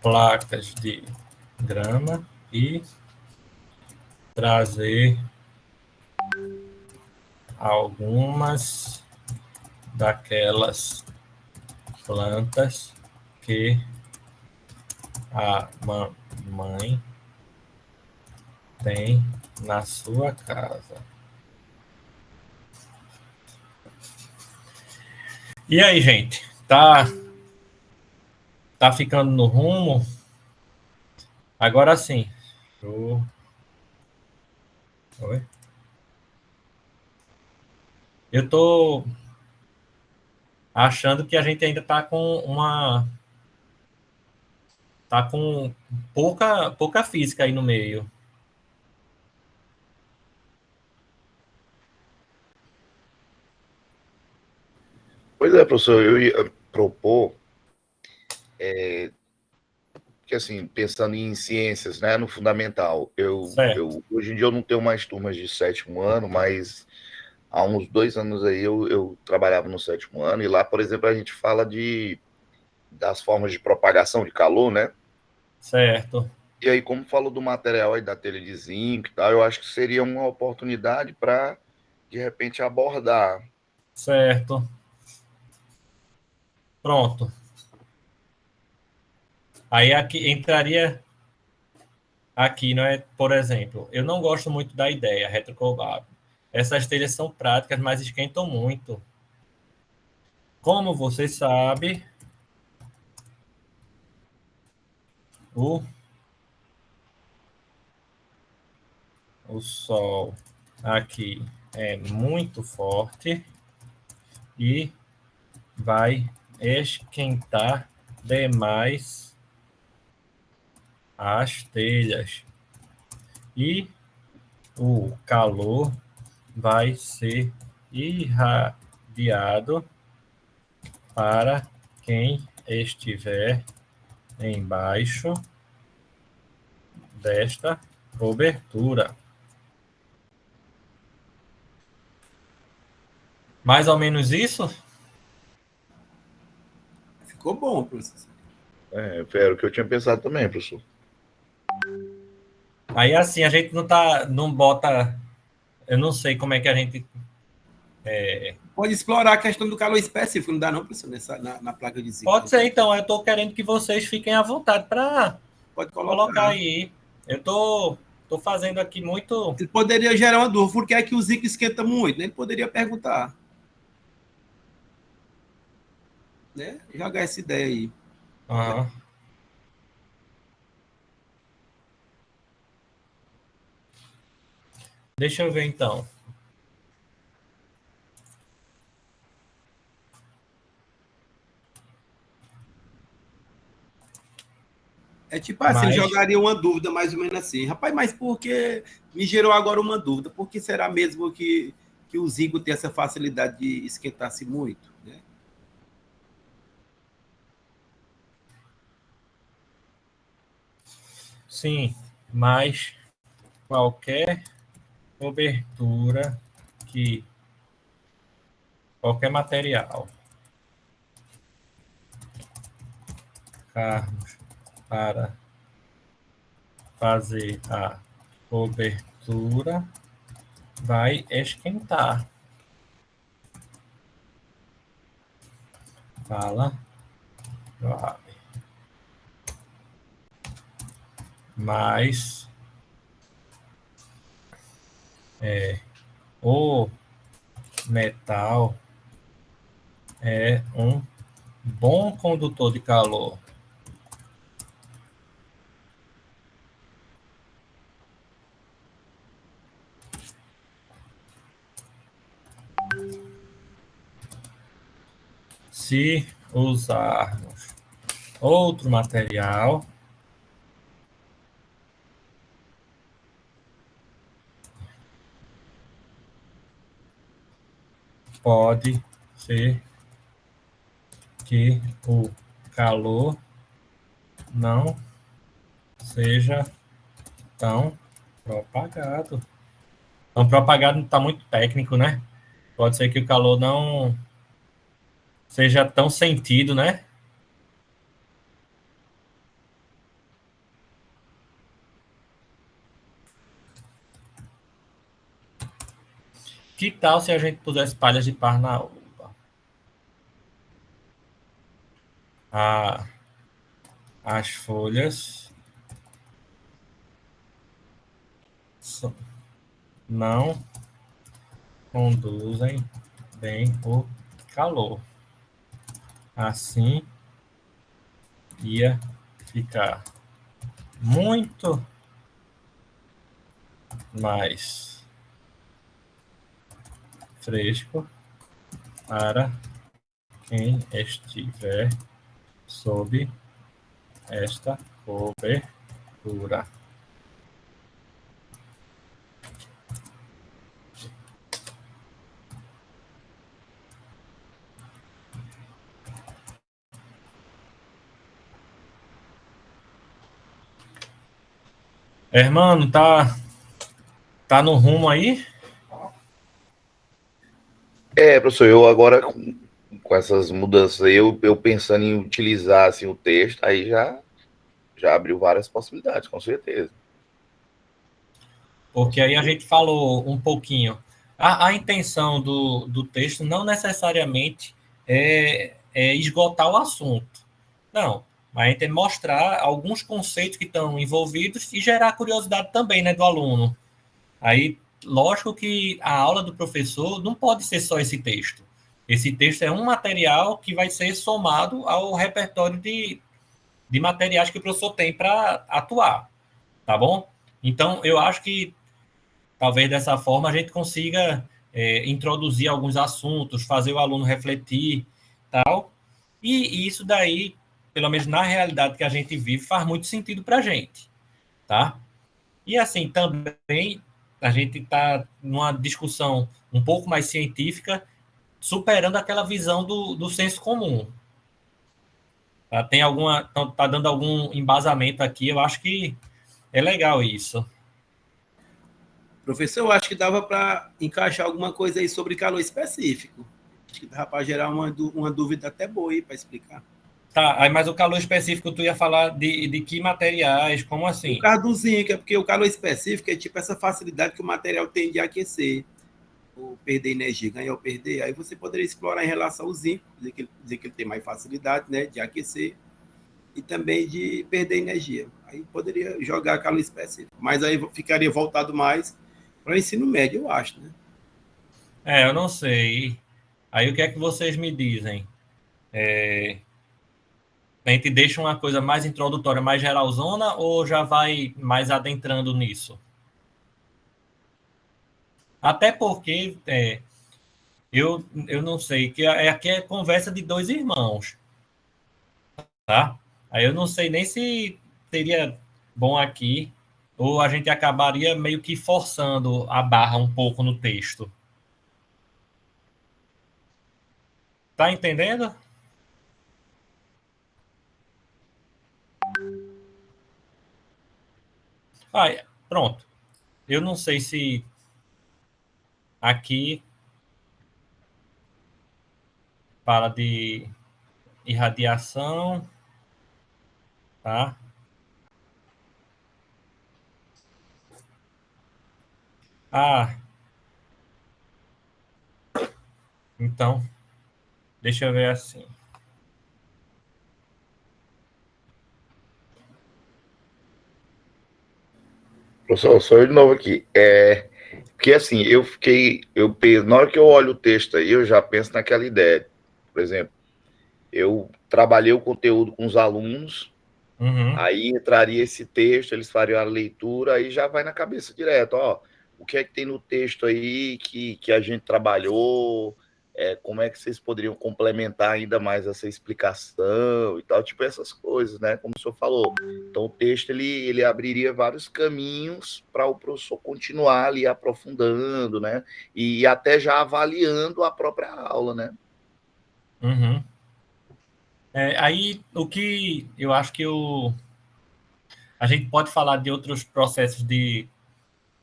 placas de grama e trazer algumas daquelas plantas que a mamãe tem na sua casa. E aí, gente? Tá ficando no rumo? Agora sim. Oi? Eu tô achando que a gente ainda tá com pouca física aí no meio. Pois é, professor, eu ia propor que, assim, pensando em ciências, né, no fundamental, hoje em dia eu não tenho mais turmas de 7º ano, mas há uns 2 anos aí eu trabalhava no 7º ano, e lá, por exemplo, a gente fala das formas de propagação de calor, né? Certo. E aí, como falou do material aí da telha de zinco e tal, eu acho que seria uma oportunidade para, de repente, abordar. Certo. Pronto. Aí aqui entraria aqui, não é? Por exemplo, eu não gosto muito da ideia retrocovável. Essas telhas são práticas, mas esquentam muito. Como você sabe, o, o sol aqui é muito forte e vai esquentar demais as telhas. E o calor vai ser irradiado para quem estiver embaixo desta cobertura. Mais ou menos isso? Ficou bom, professor. Era o que eu tinha pensado também, professor. Aí assim, a gente não bota, eu não sei como é que a gente Pode explorar a questão do calor específico, não dá não, professor, na placa de zinco. Pode ser, então, eu estou querendo que vocês fiquem à vontade para colocar aí. Eu estou fazendo aqui muito... Ele poderia gerar uma dúvida, por que é que o zinco esquenta muito? Ele poderia perguntar. Né? Jogar essa ideia aí. Uhum. Deixa eu ver, então. É tipo assim, eu jogaria uma dúvida mais ou menos assim. Rapaz, mas por que me gerou agora uma dúvida? Por que será mesmo que o zinco tem essa facilidade de esquentar-se muito? Né? Sim, mas qualquer cobertura que... Qualquer material, carros, para fazer a cobertura vai esquentar. Fala. Mas o metal é um bom condutor de calor. Se usarmos outro material, pode ser que o calor não seja tão propagado. Tão propagado está muito técnico, né? Pode ser que o calor não seja tão sentido, né? Que tal se a gente pusesse palhas de parnaúba? As folhas não conduzem bem o calor. Assim, ia ficar muito mais fresco para quem estiver sob esta cobertura. Hermano, tá no rumo aí? Professor, eu agora com essas mudanças aí, eu pensando em utilizar assim, o texto, aí já abriu várias possibilidades, com certeza. Porque aí a gente falou um pouquinho. A intenção do texto não necessariamente é esgotar o assunto. Não, mas a gente tem que mostrar alguns conceitos que estão envolvidos e gerar curiosidade também, né, do aluno. Aí, lógico que a aula do professor não pode ser só esse texto. Esse texto é um material que vai ser somado ao repertório de materiais que o professor tem para atuar, tá bom? Então, eu acho que talvez dessa forma a gente consiga introduzir alguns assuntos, fazer o aluno refletir, tal. E isso daí, pelo menos na realidade que a gente vive, faz muito sentido para a gente, tá? E assim, também a gente está numa discussão um pouco mais científica, superando aquela visão do senso comum. Tá? Tá dando algum embasamento aqui, eu acho que é legal isso. Professor, eu acho que dava para encaixar alguma coisa aí sobre calor específico. Acho que dava para gerar uma dúvida até boa aí para explicar. Tá, aí, mas o calor específico tu ia falar de que materiais, como O assim? caso do zinco é porque o calor específico é tipo essa facilidade que o material tem de aquecer, ou perder energia, ganhar ou perder. Aí você poderia explorar em relação ao zinco, dizer que ele tem mais facilidade, né, de aquecer e também de perder energia. Aí poderia jogar calor específico, mas aí ficaria voltado mais para o ensino médio, eu acho, né? Eu não sei. Aí o que é que vocês me dizem? A gente deixa uma coisa mais introdutória, mais geralzona, ou já vai mais adentrando nisso? Até porque eu não sei, que aqui é conversa de dois irmãos, tá? Aí eu não sei nem se seria bom aqui, ou a gente acabaria meio que forçando a barra um pouco no texto. Tá entendendo? Pronto. Eu não sei se aqui fala de irradiação, tá? Ah, então, deixa eu ver assim. Professor, sou eu de novo aqui. Porque assim, na hora que eu olho o texto aí, eu já penso naquela ideia. Por exemplo, eu trabalhei o conteúdo com os alunos, Uhum, aí entraria esse texto, eles fariam a leitura, aí já vai na cabeça direto, ó, o que é que tem no texto aí que a gente trabalhou, como é que vocês poderiam complementar ainda mais essa explicação e tal, tipo essas coisas, né, como o senhor falou. Então o texto, ele abriria vários caminhos para o professor continuar ali aprofundando, né, e até já avaliando a própria aula, né. uhum. Aí, o que eu acho que a gente pode falar de outros processos de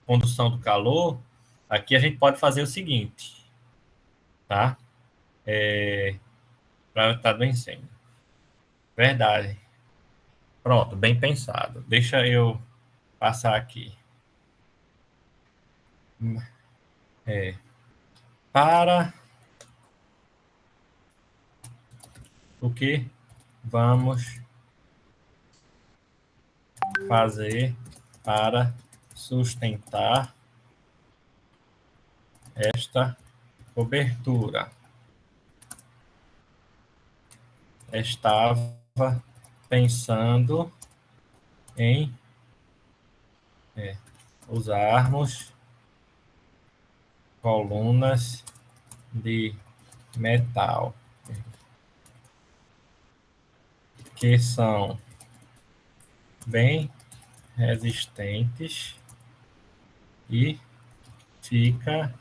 condução do calor, aqui a gente pode fazer o seguinte, tá? Para estar bem sempre. Verdade. Pronto, bem pensado. Deixa eu passar aqui. É, para o que vamos fazer para sustentar esta cobertura? Estava pensando em usarmos colunas de metal que são bem resistentes e fica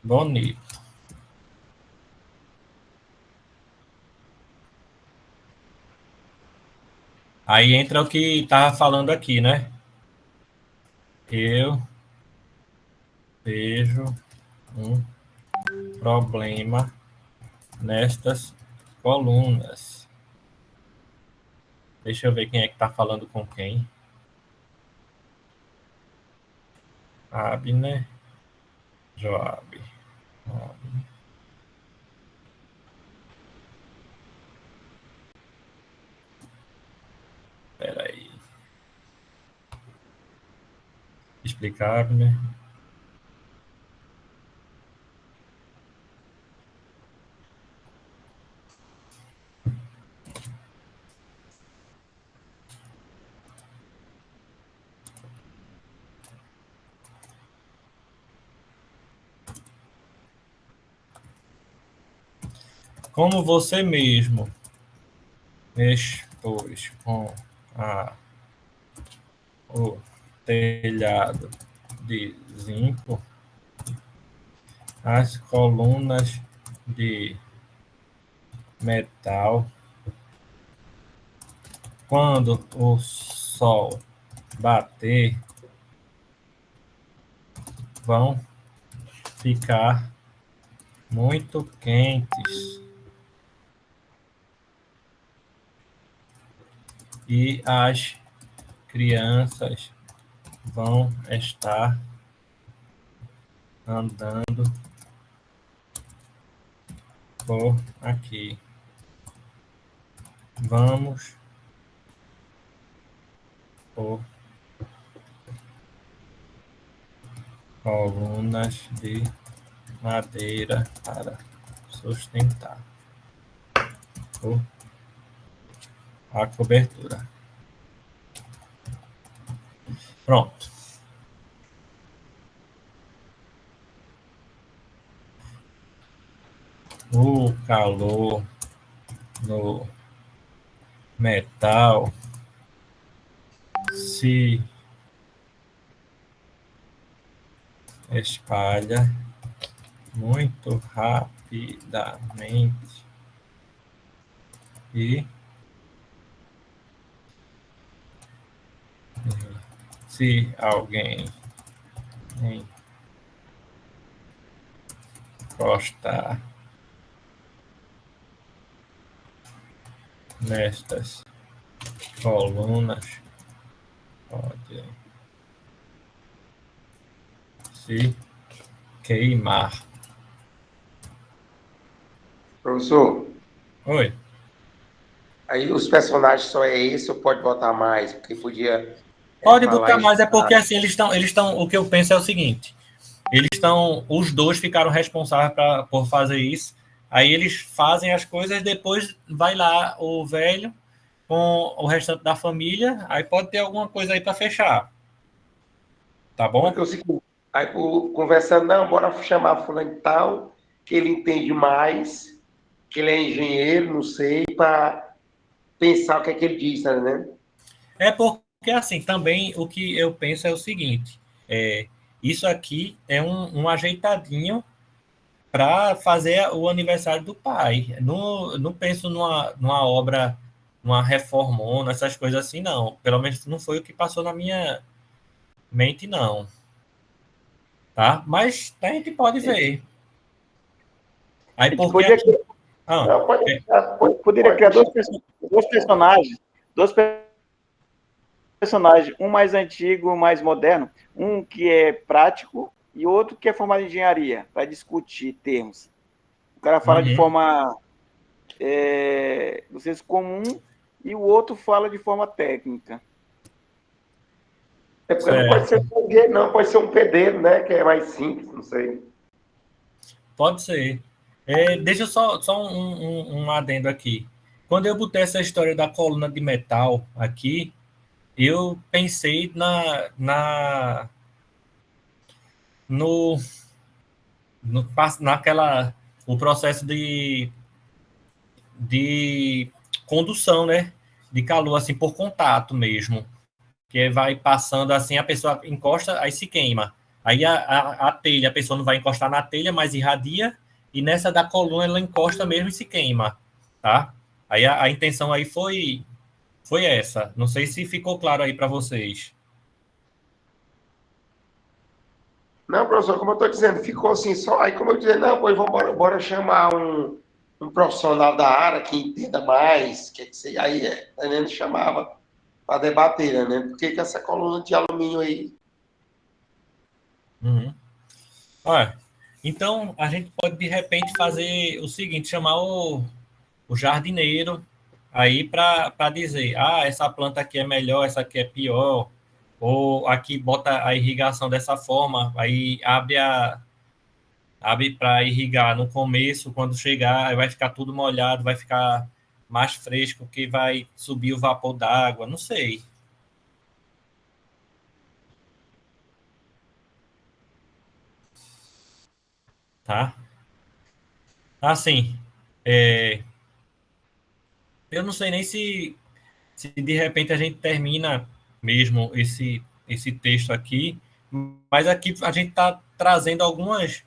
bonito. Aí entra o que estava falando aqui, né? eu vejo um problema nestas colunas. Deixa eu ver quem é que está falando com quem. Abner, Joab. Espera aí. Explicar, Abner. Como você mesmo expôs com o telhado de zinco, as colunas de metal, quando o sol bater, vão ficar muito quentes e as crianças vão estar andando por aqui. Vamos por colunas de madeira para sustentar a cobertura. Pronto. O calor no metal se espalha muito rapidamente e se alguém encostar nestas colunas, pode se queimar. Professor, Oi. aí os personagens só é esse ou pode botar mais? Porque podia. Pode falar botar mais, é isso. porque assim, eles estão, o que eu penso é o seguinte, os dois ficaram responsáveis por fazer isso, aí eles fazem as coisas, depois vai lá o velho com o restante da família, aí pode ter alguma coisa aí para fechar. Tá bom? Porque é o seguinte, aí conversando, não, bora chamar fulano e tal, que ele entende mais, que ele é engenheiro, não sei, para pensar o que é que ele diz, né? É porque, assim, também o que eu penso é o seguinte, isso aqui é um ajeitadinho para fazer o aniversário do pai. Não penso numa obra, numa reformona, essas coisas assim, não. Pelo menos não foi o que passou na minha mente, não. Tá? Mas a gente pode ver. A Aí gente porque podia, aqui... Não, pode, poderia criar dois personagens, um mais antigo, um mais moderno, um que é prático e outro que é formado em engenharia, para discutir termos. O cara fala de forma do senso comum e o outro fala de forma técnica. É porque não pode ser um engenheiro, não, pode ser um pedreiro, né? Que é mais simples, não sei. Pode ser. Deixa eu só um adendo aqui. Quando eu botei essa história da coluna de metal aqui, eu pensei naquela o processo de condução, né? De calor, assim, por contato mesmo. Que vai passando assim, a pessoa encosta, aí se queima. Aí a telha, a pessoa não vai encostar na telha, mas irradia, e nessa da coluna ela encosta mesmo e se queima, tá? Aí a intenção aí foi essa. Não sei se ficou claro aí para vocês. Não, professor, como eu estou dizendo, ficou assim só. Aí, como eu dizia, não, pois vamos bora chamar um profissional da área que entenda mais. Que sei, aí a gente chamava para debater, né? Por que essa coluna de alumínio aí? Uhum. Olha, então a gente pode de repente fazer o seguinte, chamar o jardineiro aí para dizer, essa planta aqui é melhor, essa aqui é pior, ou aqui bota a irrigação dessa forma, aí abre para irrigar no começo, quando chegar, aí vai ficar tudo molhado, vai ficar mais fresco, que vai subir o vapor d'água, não sei, tá? Assim, é, eu não sei nem se de repente a gente termina mesmo esse texto aqui, mas aqui a gente está trazendo algumas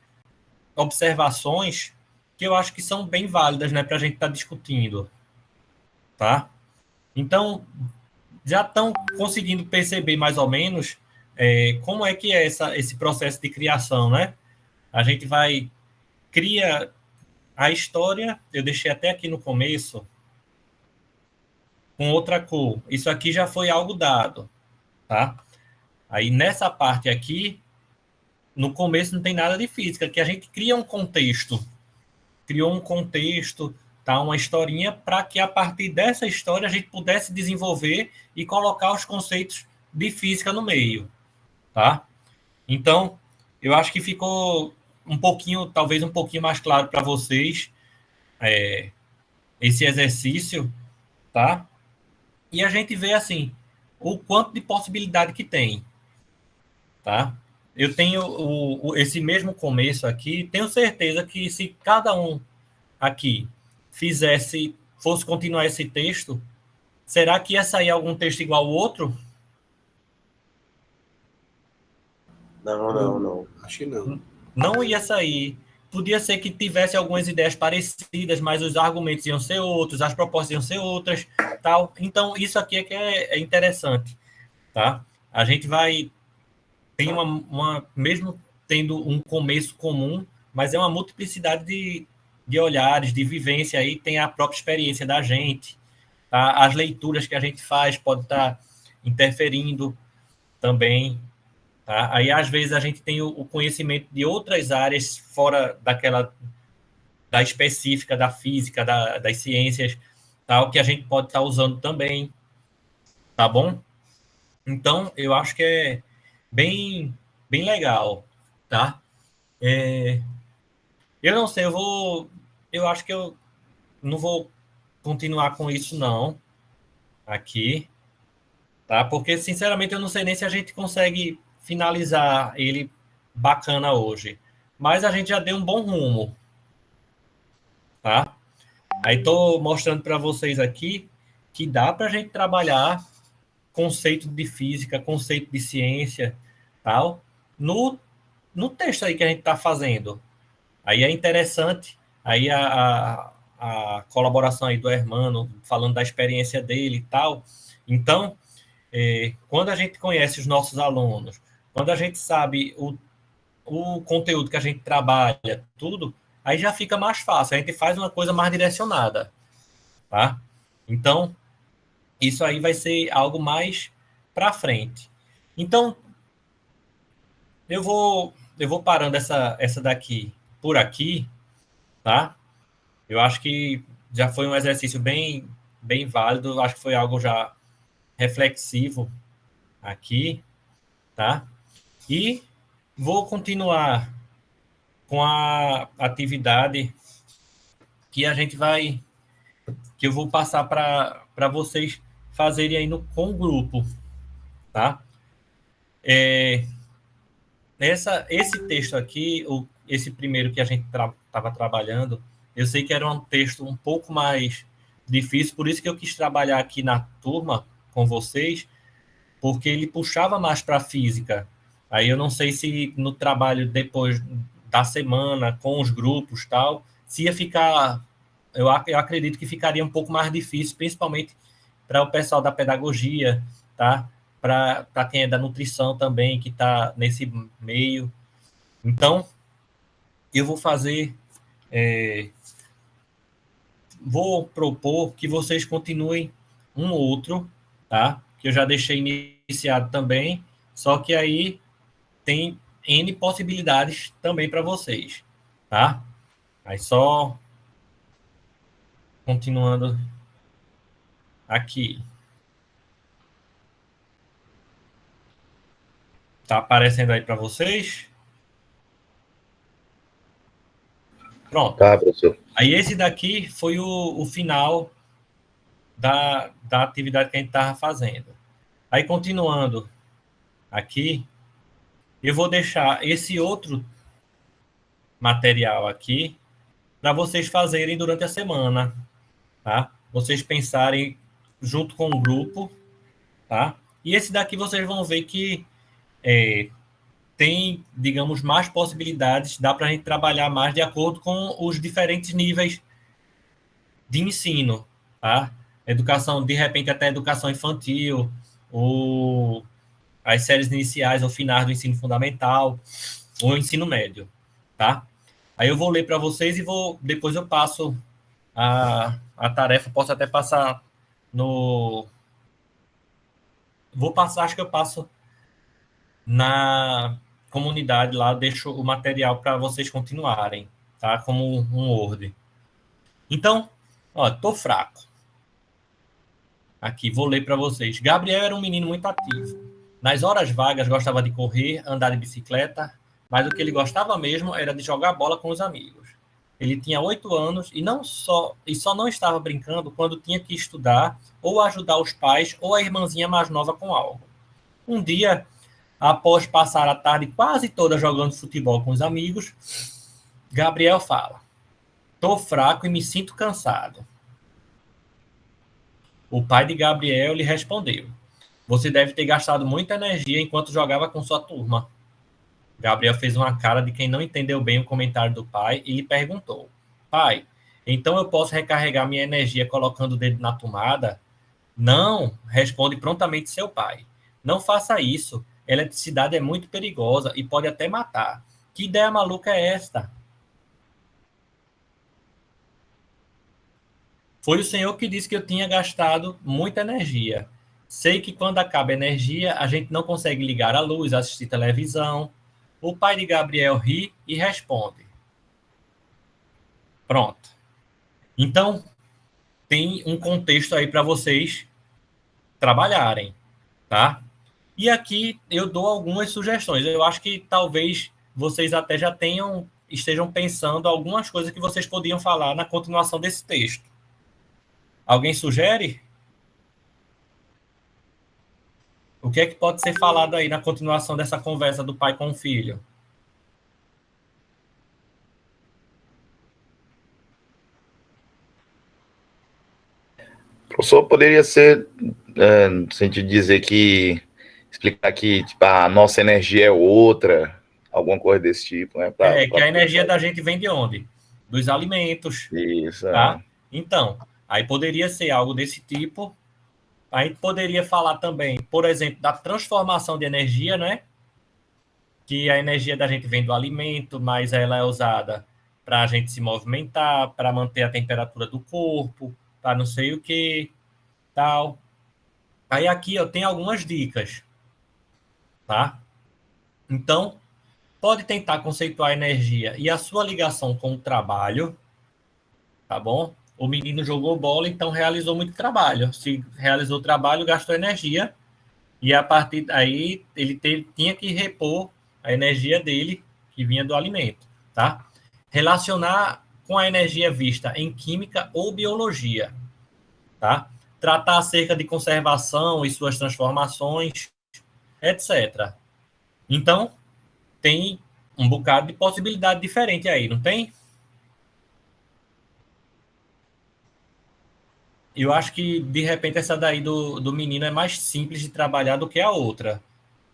observações que eu acho que são bem válidas, né, para a gente estar discutindo, tá? Então, já estão conseguindo perceber mais ou menos como é que é esse processo de criação, né? A gente cria a história, eu deixei até aqui no começo, com outra cor. Isso aqui já foi algo dado, tá? Aí nessa parte aqui, no começo não tem nada de física, que a gente cria um contexto. Criou um contexto, tá? Uma historinha, para que a partir dessa história a gente pudesse desenvolver e colocar os conceitos de física no meio, tá? Então, eu acho que ficou talvez um pouquinho mais claro para vocês esse exercício, tá? E a gente vê, assim, o quanto de possibilidade que tem, tá? Eu tenho esse mesmo começo aqui, tenho certeza que se cada um aqui fosse continuar esse texto, será que ia sair algum texto igual ao outro? Não. Acho que não. Não ia sair. Podia ser que tivesse algumas ideias parecidas, mas os argumentos iam ser outros, as propostas iam ser outras, tal. Então, isso aqui é que é interessante, tá? A gente tem mesmo tendo um começo comum, mas é uma multiplicidade de olhares, de vivência aí, tem a própria experiência da gente, tá? As leituras que a gente faz pode estar interferindo também, tá? Aí, às vezes, a gente tem o conhecimento de outras áreas fora da específica da física, das ciências, tal, que a gente pode estar usando também, tá bom? Então, eu acho que é bem, bem legal, tá? Eu não sei, eu acho que eu não vou continuar com isso não, aqui, tá? Porque, sinceramente, eu não sei nem se a gente consegue finalizar ele bacana hoje, mas a gente já deu um bom rumo, tá? Aí estou mostrando para vocês aqui que dá para a gente trabalhar conceito de física, conceito de ciência, tal, no texto aí que a gente está fazendo. Aí é interessante, aí a colaboração aí do Hermano, falando da experiência dele e tal. Então, quando a gente conhece os nossos alunos, quando a gente sabe o conteúdo que a gente trabalha, tudo, aí já fica mais fácil, a gente faz uma coisa mais direcionada, tá? Então, isso aí vai ser algo mais para frente. Então, eu vou parando essa daqui por aqui, tá? Eu acho que já foi um exercício bem, bem válido, acho que foi algo já reflexivo aqui, tá? E vou continuar com a atividade que que eu vou passar para vocês fazerem aí com o grupo, tá? Esse texto aqui, esse primeiro que a gente estava trabalhando, eu sei que era um texto um pouco mais difícil, por isso que eu quis trabalhar aqui na turma com vocês, porque ele puxava mais para a física. Aí eu não sei se no trabalho depois da semana, com os grupos tal, se ia ficar... Eu acredito que ficaria um pouco mais difícil, principalmente para o pessoal da pedagogia, tá? Para quem é da nutrição também, que está nesse meio. Então, eu vou fazer... vou propor que vocês continuem um outro, tá? Que eu já deixei iniciado também, só que aí tem N possibilidades também para vocês, tá? Aí só continuando aqui. Tá aparecendo aí para vocês? Pronto. Tá, professor. Aí esse daqui foi o final da atividade que a gente estava fazendo. Aí, continuando aqui, eu vou deixar esse outro material aqui para vocês fazerem durante a semana, tá? Vocês pensarem junto com o grupo, tá? E esse daqui vocês vão ver que tem, digamos, mais possibilidades, dá para a gente trabalhar mais de acordo com os diferentes níveis de ensino, tá? Educação, de repente, até educação infantil, ou as séries iniciais ou finais do ensino fundamental, ou ensino médio, tá? Aí eu vou ler para vocês e depois eu passo a tarefa, posso até passar no... acho que eu passo na comunidade lá, deixo o material para vocês continuarem, tá? Como um Word. Então, ó, tô fraco. Aqui, vou ler para vocês. Gabriel era um menino muito ativo. Nas horas vagas, gostava de correr, andar de bicicleta, mas o que ele gostava mesmo era de jogar bola com os amigos. Ele tinha 8 anos e só não estava brincando quando tinha que estudar ou ajudar os pais ou a irmãzinha mais nova com algo. Um dia, após passar a tarde quase toda jogando futebol com os amigos, Gabriel fala: "Tô fraco e me sinto cansado." O pai de Gabriel lhe respondeu: "Você deve ter gastado muita energia enquanto jogava com sua turma." Gabriel fez uma cara de quem não entendeu bem o comentário do pai e lhe perguntou: "Pai, então eu posso recarregar minha energia colocando o dedo na tomada?" "Não", responde prontamente seu pai. "Não faça isso. Eletricidade é muito perigosa e pode até matar. Que ideia maluca é esta?" "Foi o senhor que disse que eu tinha gastado muita energia. Sei que quando acaba a energia, a gente não consegue ligar a luz, assistir televisão." O pai de Gabriel ri e responde: "Pronto. Então, tem um contexto aí para vocês trabalharem, tá? E aqui eu dou algumas sugestões. Eu acho que talvez vocês até já estejam pensando algumas coisas que vocês podiam falar na continuação desse texto. Alguém sugere? O que é que pode ser falado aí na continuação dessa conversa do pai com o filho? Professor, poderia ser, no sentido de dizer que, explicar que tipo, a nossa energia é outra, alguma coisa desse tipo, né? Que a energia da gente vem de onde? Dos alimentos. Isso. Tá? Então, aí poderia ser algo desse tipo. A gente poderia falar também, por exemplo, da transformação de energia, né? Que a energia da gente vem do alimento, mas ela é usada para a gente se movimentar, para manter a temperatura do corpo, para não sei o que, tal. Aí aqui eu tenho algumas dicas, tá? Então, pode tentar conceituar a energia e a sua ligação com o trabalho, tá bom? O menino jogou bola, então realizou muito trabalho. Se realizou trabalho, gastou energia, e a partir daí ele tinha que repor a energia dele, que vinha do alimento, tá? Relacionar com a energia vista em química ou biologia, tá? Tratar acerca de conservação e suas transformações, etc. Então, tem um bocado de possibilidade diferente aí, não tem? Eu acho que, de repente, essa daí do menino é mais simples de trabalhar do que a outra.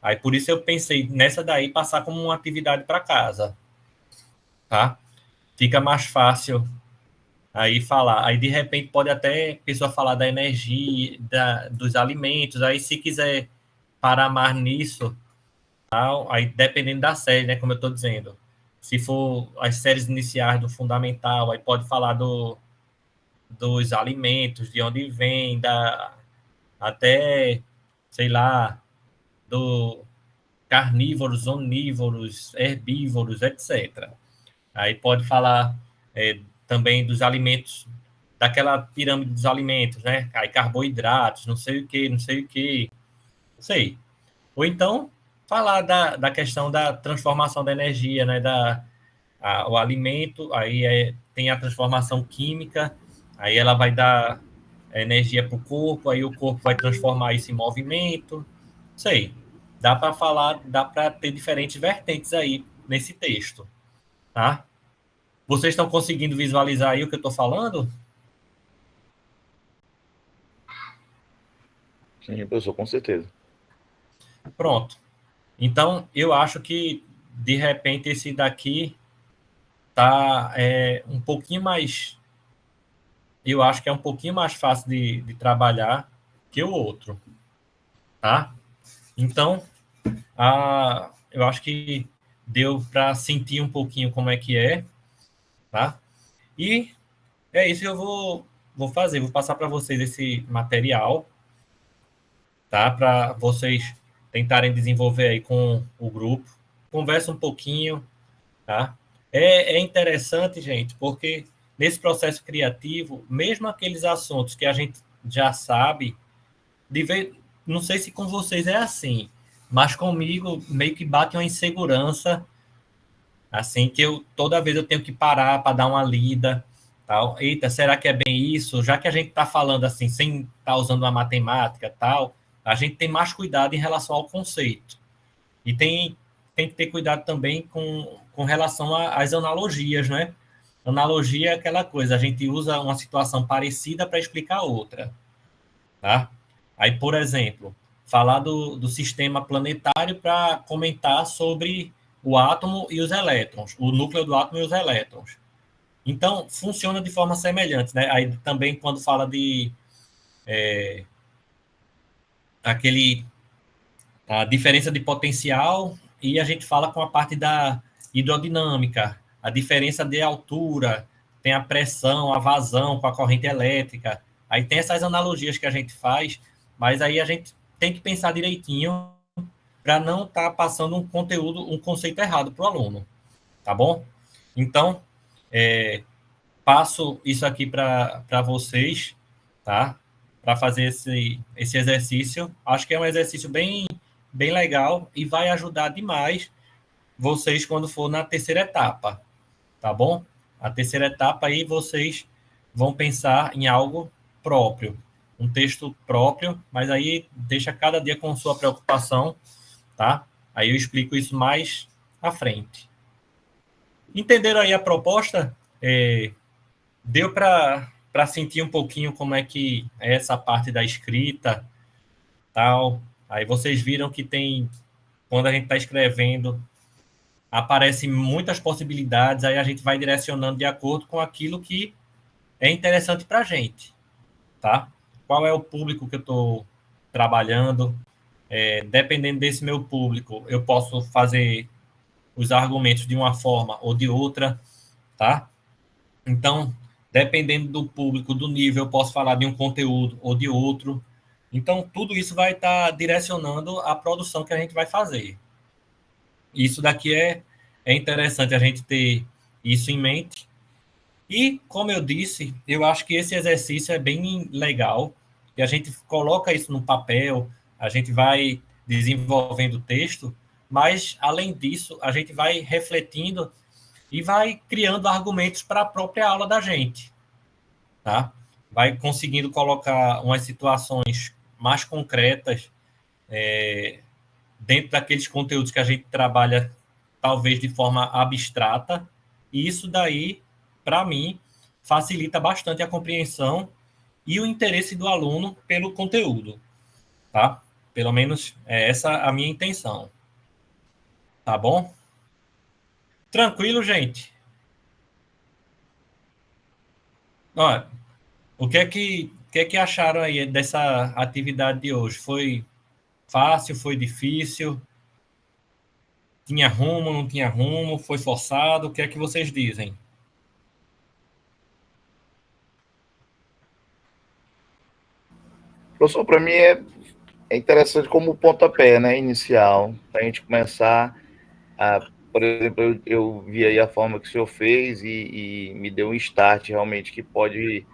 Aí, por isso, eu pensei nessa daí passar como uma atividade para casa. Tá? Fica mais fácil aí falar. Aí, de repente, pode até a pessoa falar da energia, dos alimentos. Aí, se quiser parar mais nisso, tal, aí, dependendo da série, né, como eu estou dizendo. se for as séries iniciais do fundamental, aí pode falar dos alimentos, de onde vem, até, sei lá, do carnívoros, onívoros, herbívoros, etc. Aí pode falar também dos alimentos, daquela pirâmide dos alimentos, né? Aí carboidratos, não sei o que, não sei o que, não sei. Ou então, falar da questão da transformação da energia, né? O alimento, aí tem a transformação química, aí ela vai dar energia para o corpo, aí o corpo vai transformar isso em movimento, não sei. Dá para falar, dá para ter diferentes vertentes aí nesse texto, tá? Vocês estão conseguindo visualizar aí o que eu estou falando? Sim, professor, com certeza. Pronto. Então, eu acho que, de repente, esse daqui tá um pouquinho mais... Eu acho que é um pouquinho mais fácil de trabalhar que o outro, tá? Então, eu acho que deu para sentir um pouquinho como é que é, tá? E é isso que eu vou fazer. Vou passar para vocês esse material, tá? Para vocês tentarem desenvolver aí com o grupo. Conversa um pouquinho, tá? É interessante, gente, porque nesse processo criativo, mesmo aqueles assuntos que a gente já sabe, não sei se com vocês é assim, mas comigo meio que bate uma insegurança, assim, que toda vez eu tenho que parar para dar uma lida, tal. Eita, será que é bem isso? Já que a gente está falando assim, sem estar usando uma matemática, tal, a gente tem mais cuidado em relação ao conceito. E tem que ter cuidado também com relação às analogias, né? Analogia é aquela coisa, a gente usa uma situação parecida para explicar outra, tá? Aí, por exemplo, falar do sistema planetário para comentar sobre o átomo e os elétrons, o núcleo do átomo e os elétrons. Então, funciona de forma semelhante, né? Aí também quando fala de a diferença de potencial e a gente fala com a parte da hidrodinâmica, a diferença de altura, tem a pressão, a vazão com a corrente elétrica. Aí tem essas analogias que a gente faz, mas aí a gente tem que pensar direitinho para não estar passando um conceito errado para o aluno, tá bom? Então, passo isso aqui para vocês, tá? Para fazer esse exercício. Acho que é um exercício bem legal e vai ajudar demais vocês quando for na terceira etapa, tá bom? A terceira etapa aí vocês vão pensar em algo próprio, um texto próprio, mas aí deixa cada dia com sua preocupação, tá? Aí eu explico isso mais à frente. Entenderam aí a proposta? Deu para sentir um pouquinho como é que é essa parte da escrita, tal. Aí vocês viram que quando a gente está escrevendo, aparecem muitas possibilidades, aí a gente vai direcionando de acordo com aquilo que é interessante para a gente, tá? Qual é o público que eu estou trabalhando? Dependendo desse meu público, eu posso fazer os argumentos de uma forma ou de outra, tá? Então, dependendo do público, do nível, eu posso falar de um conteúdo ou de outro. Então, tudo isso vai estar direcionando a produção que a gente vai fazer. Isso daqui é interessante a gente ter isso em mente. E, como eu disse, eu acho que esse exercício é bem legal, que a gente coloca isso no papel, a gente vai desenvolvendo o texto, mas, além disso, a gente vai refletindo e vai criando argumentos para a própria aula da gente, tá? Vai conseguindo colocar umas situações mais concretas dentro daqueles conteúdos que a gente trabalha, talvez de forma abstrata, e isso daí, para mim, facilita bastante a compreensão e o interesse do aluno pelo conteúdo, tá? Pelo menos é essa a minha intenção. Tá bom? Tranquilo, gente? Olha, o que é que acharam aí dessa atividade de hoje? Foi fácil? Foi difícil? Tinha rumo, não tinha rumo? Foi forçado? O que é que vocês dizem? Professor, para mim é interessante como pontapé, né, inicial, para a gente começar a, por exemplo, eu vi aí a forma que o senhor fez e me deu um start realmente que pode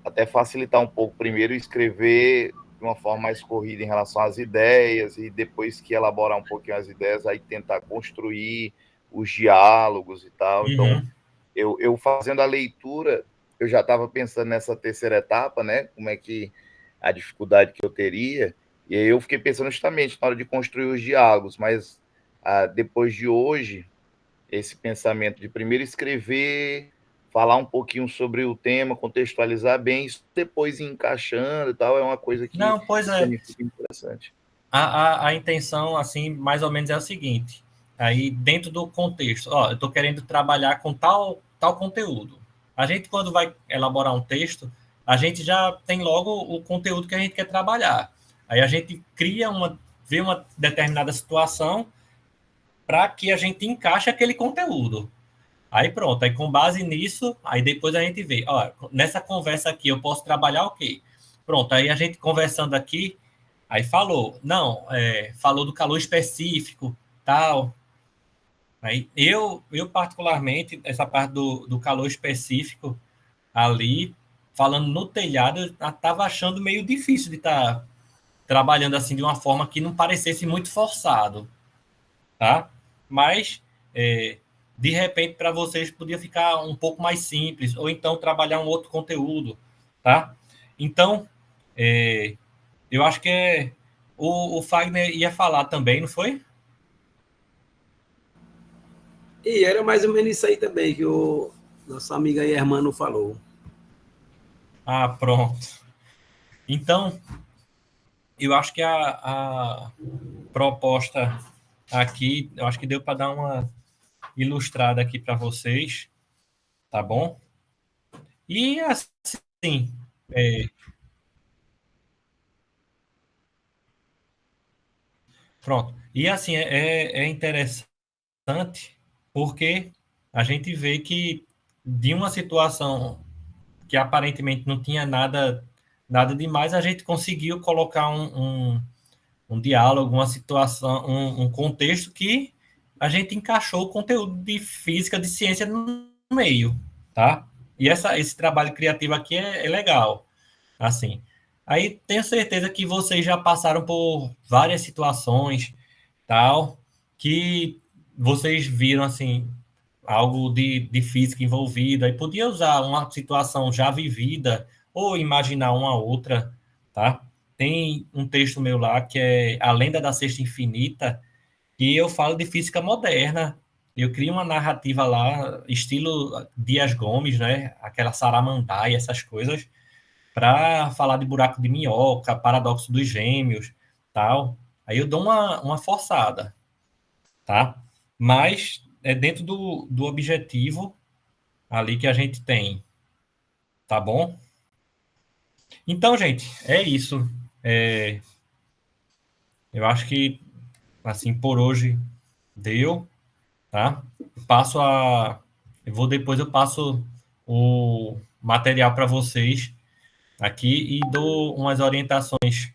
até facilitar um pouco primeiro escrever de uma forma mais corrida em relação às ideias e depois que elaborar um pouquinho as ideias, aí tentar construir os diálogos e tal. Então, eu fazendo a leitura, eu já estava pensando nessa terceira etapa, né? Como é que a dificuldade que eu teria, e aí eu fiquei pensando justamente na hora de construir os diálogos, mas depois de hoje, esse pensamento de primeiro escrever, falar um pouquinho sobre o tema, contextualizar bem, isso depois ir encaixando e tal, é uma coisa que Não, pois para é. mim fica interessante. A intenção, assim, mais ou menos é o seguinte, aí dentro do contexto, ó, eu estou querendo trabalhar com tal conteúdo. A gente, quando vai elaborar um texto, a gente já tem logo o conteúdo que a gente quer trabalhar. Aí a gente vê uma determinada situação para que a gente encaixe aquele conteúdo. Aí pronto, aí com base nisso, aí depois a gente vê, ó, nessa conversa aqui eu posso trabalhar o quê? Pronto, aí a gente conversando aqui, aí falou, não, falou do calor específico, tal. Aí eu particularmente, essa parte do calor específico ali, falando no telhado, eu estava achando meio difícil de estar trabalhando assim de uma forma que não parecesse muito forçado, tá? Mas, de repente, para vocês podia ficar um pouco mais simples, ou então trabalhar um outro conteúdo, tá? Então, eu acho que o Fagner ia falar também, não foi? E era mais ou menos isso aí também que o nosso amigo aí, Hermano, falou. Ah, pronto. Então, eu acho que a proposta aqui, eu acho que deu para dar uma ilustrada aqui para vocês, tá bom? E assim, pronto. E assim, é interessante porque a gente vê que de uma situação que aparentemente não tinha nada demais, a gente conseguiu colocar um diálogo, uma situação, um contexto que a gente encaixou o conteúdo de física, de ciência no meio, tá? E esse trabalho criativo aqui é legal, assim. Aí tenho certeza que vocês já passaram por várias situações, tal, que vocês viram, assim, algo de física envolvida, e podia usar uma situação já vivida ou imaginar uma outra, tá? Tem um texto meu lá que é A Lenda da Cesta Infinita, e eu falo de física moderna. Eu crio uma narrativa lá, estilo Dias Gomes, né? Aquela Saramandaia, essas coisas, para falar de buraco de minhoca, paradoxo dos gêmeos, tal. Aí eu dou uma forçada, tá? Mas é dentro do objetivo ali que a gente tem, tá bom? Então, gente, é isso. Eu acho que, assim, por hoje deu, tá? Passo a... depois eu passo o material para vocês aqui e dou umas orientações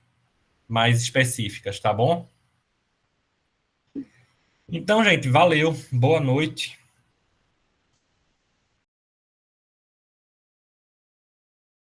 mais específicas, tá bom? Então, gente, valeu. Boa noite.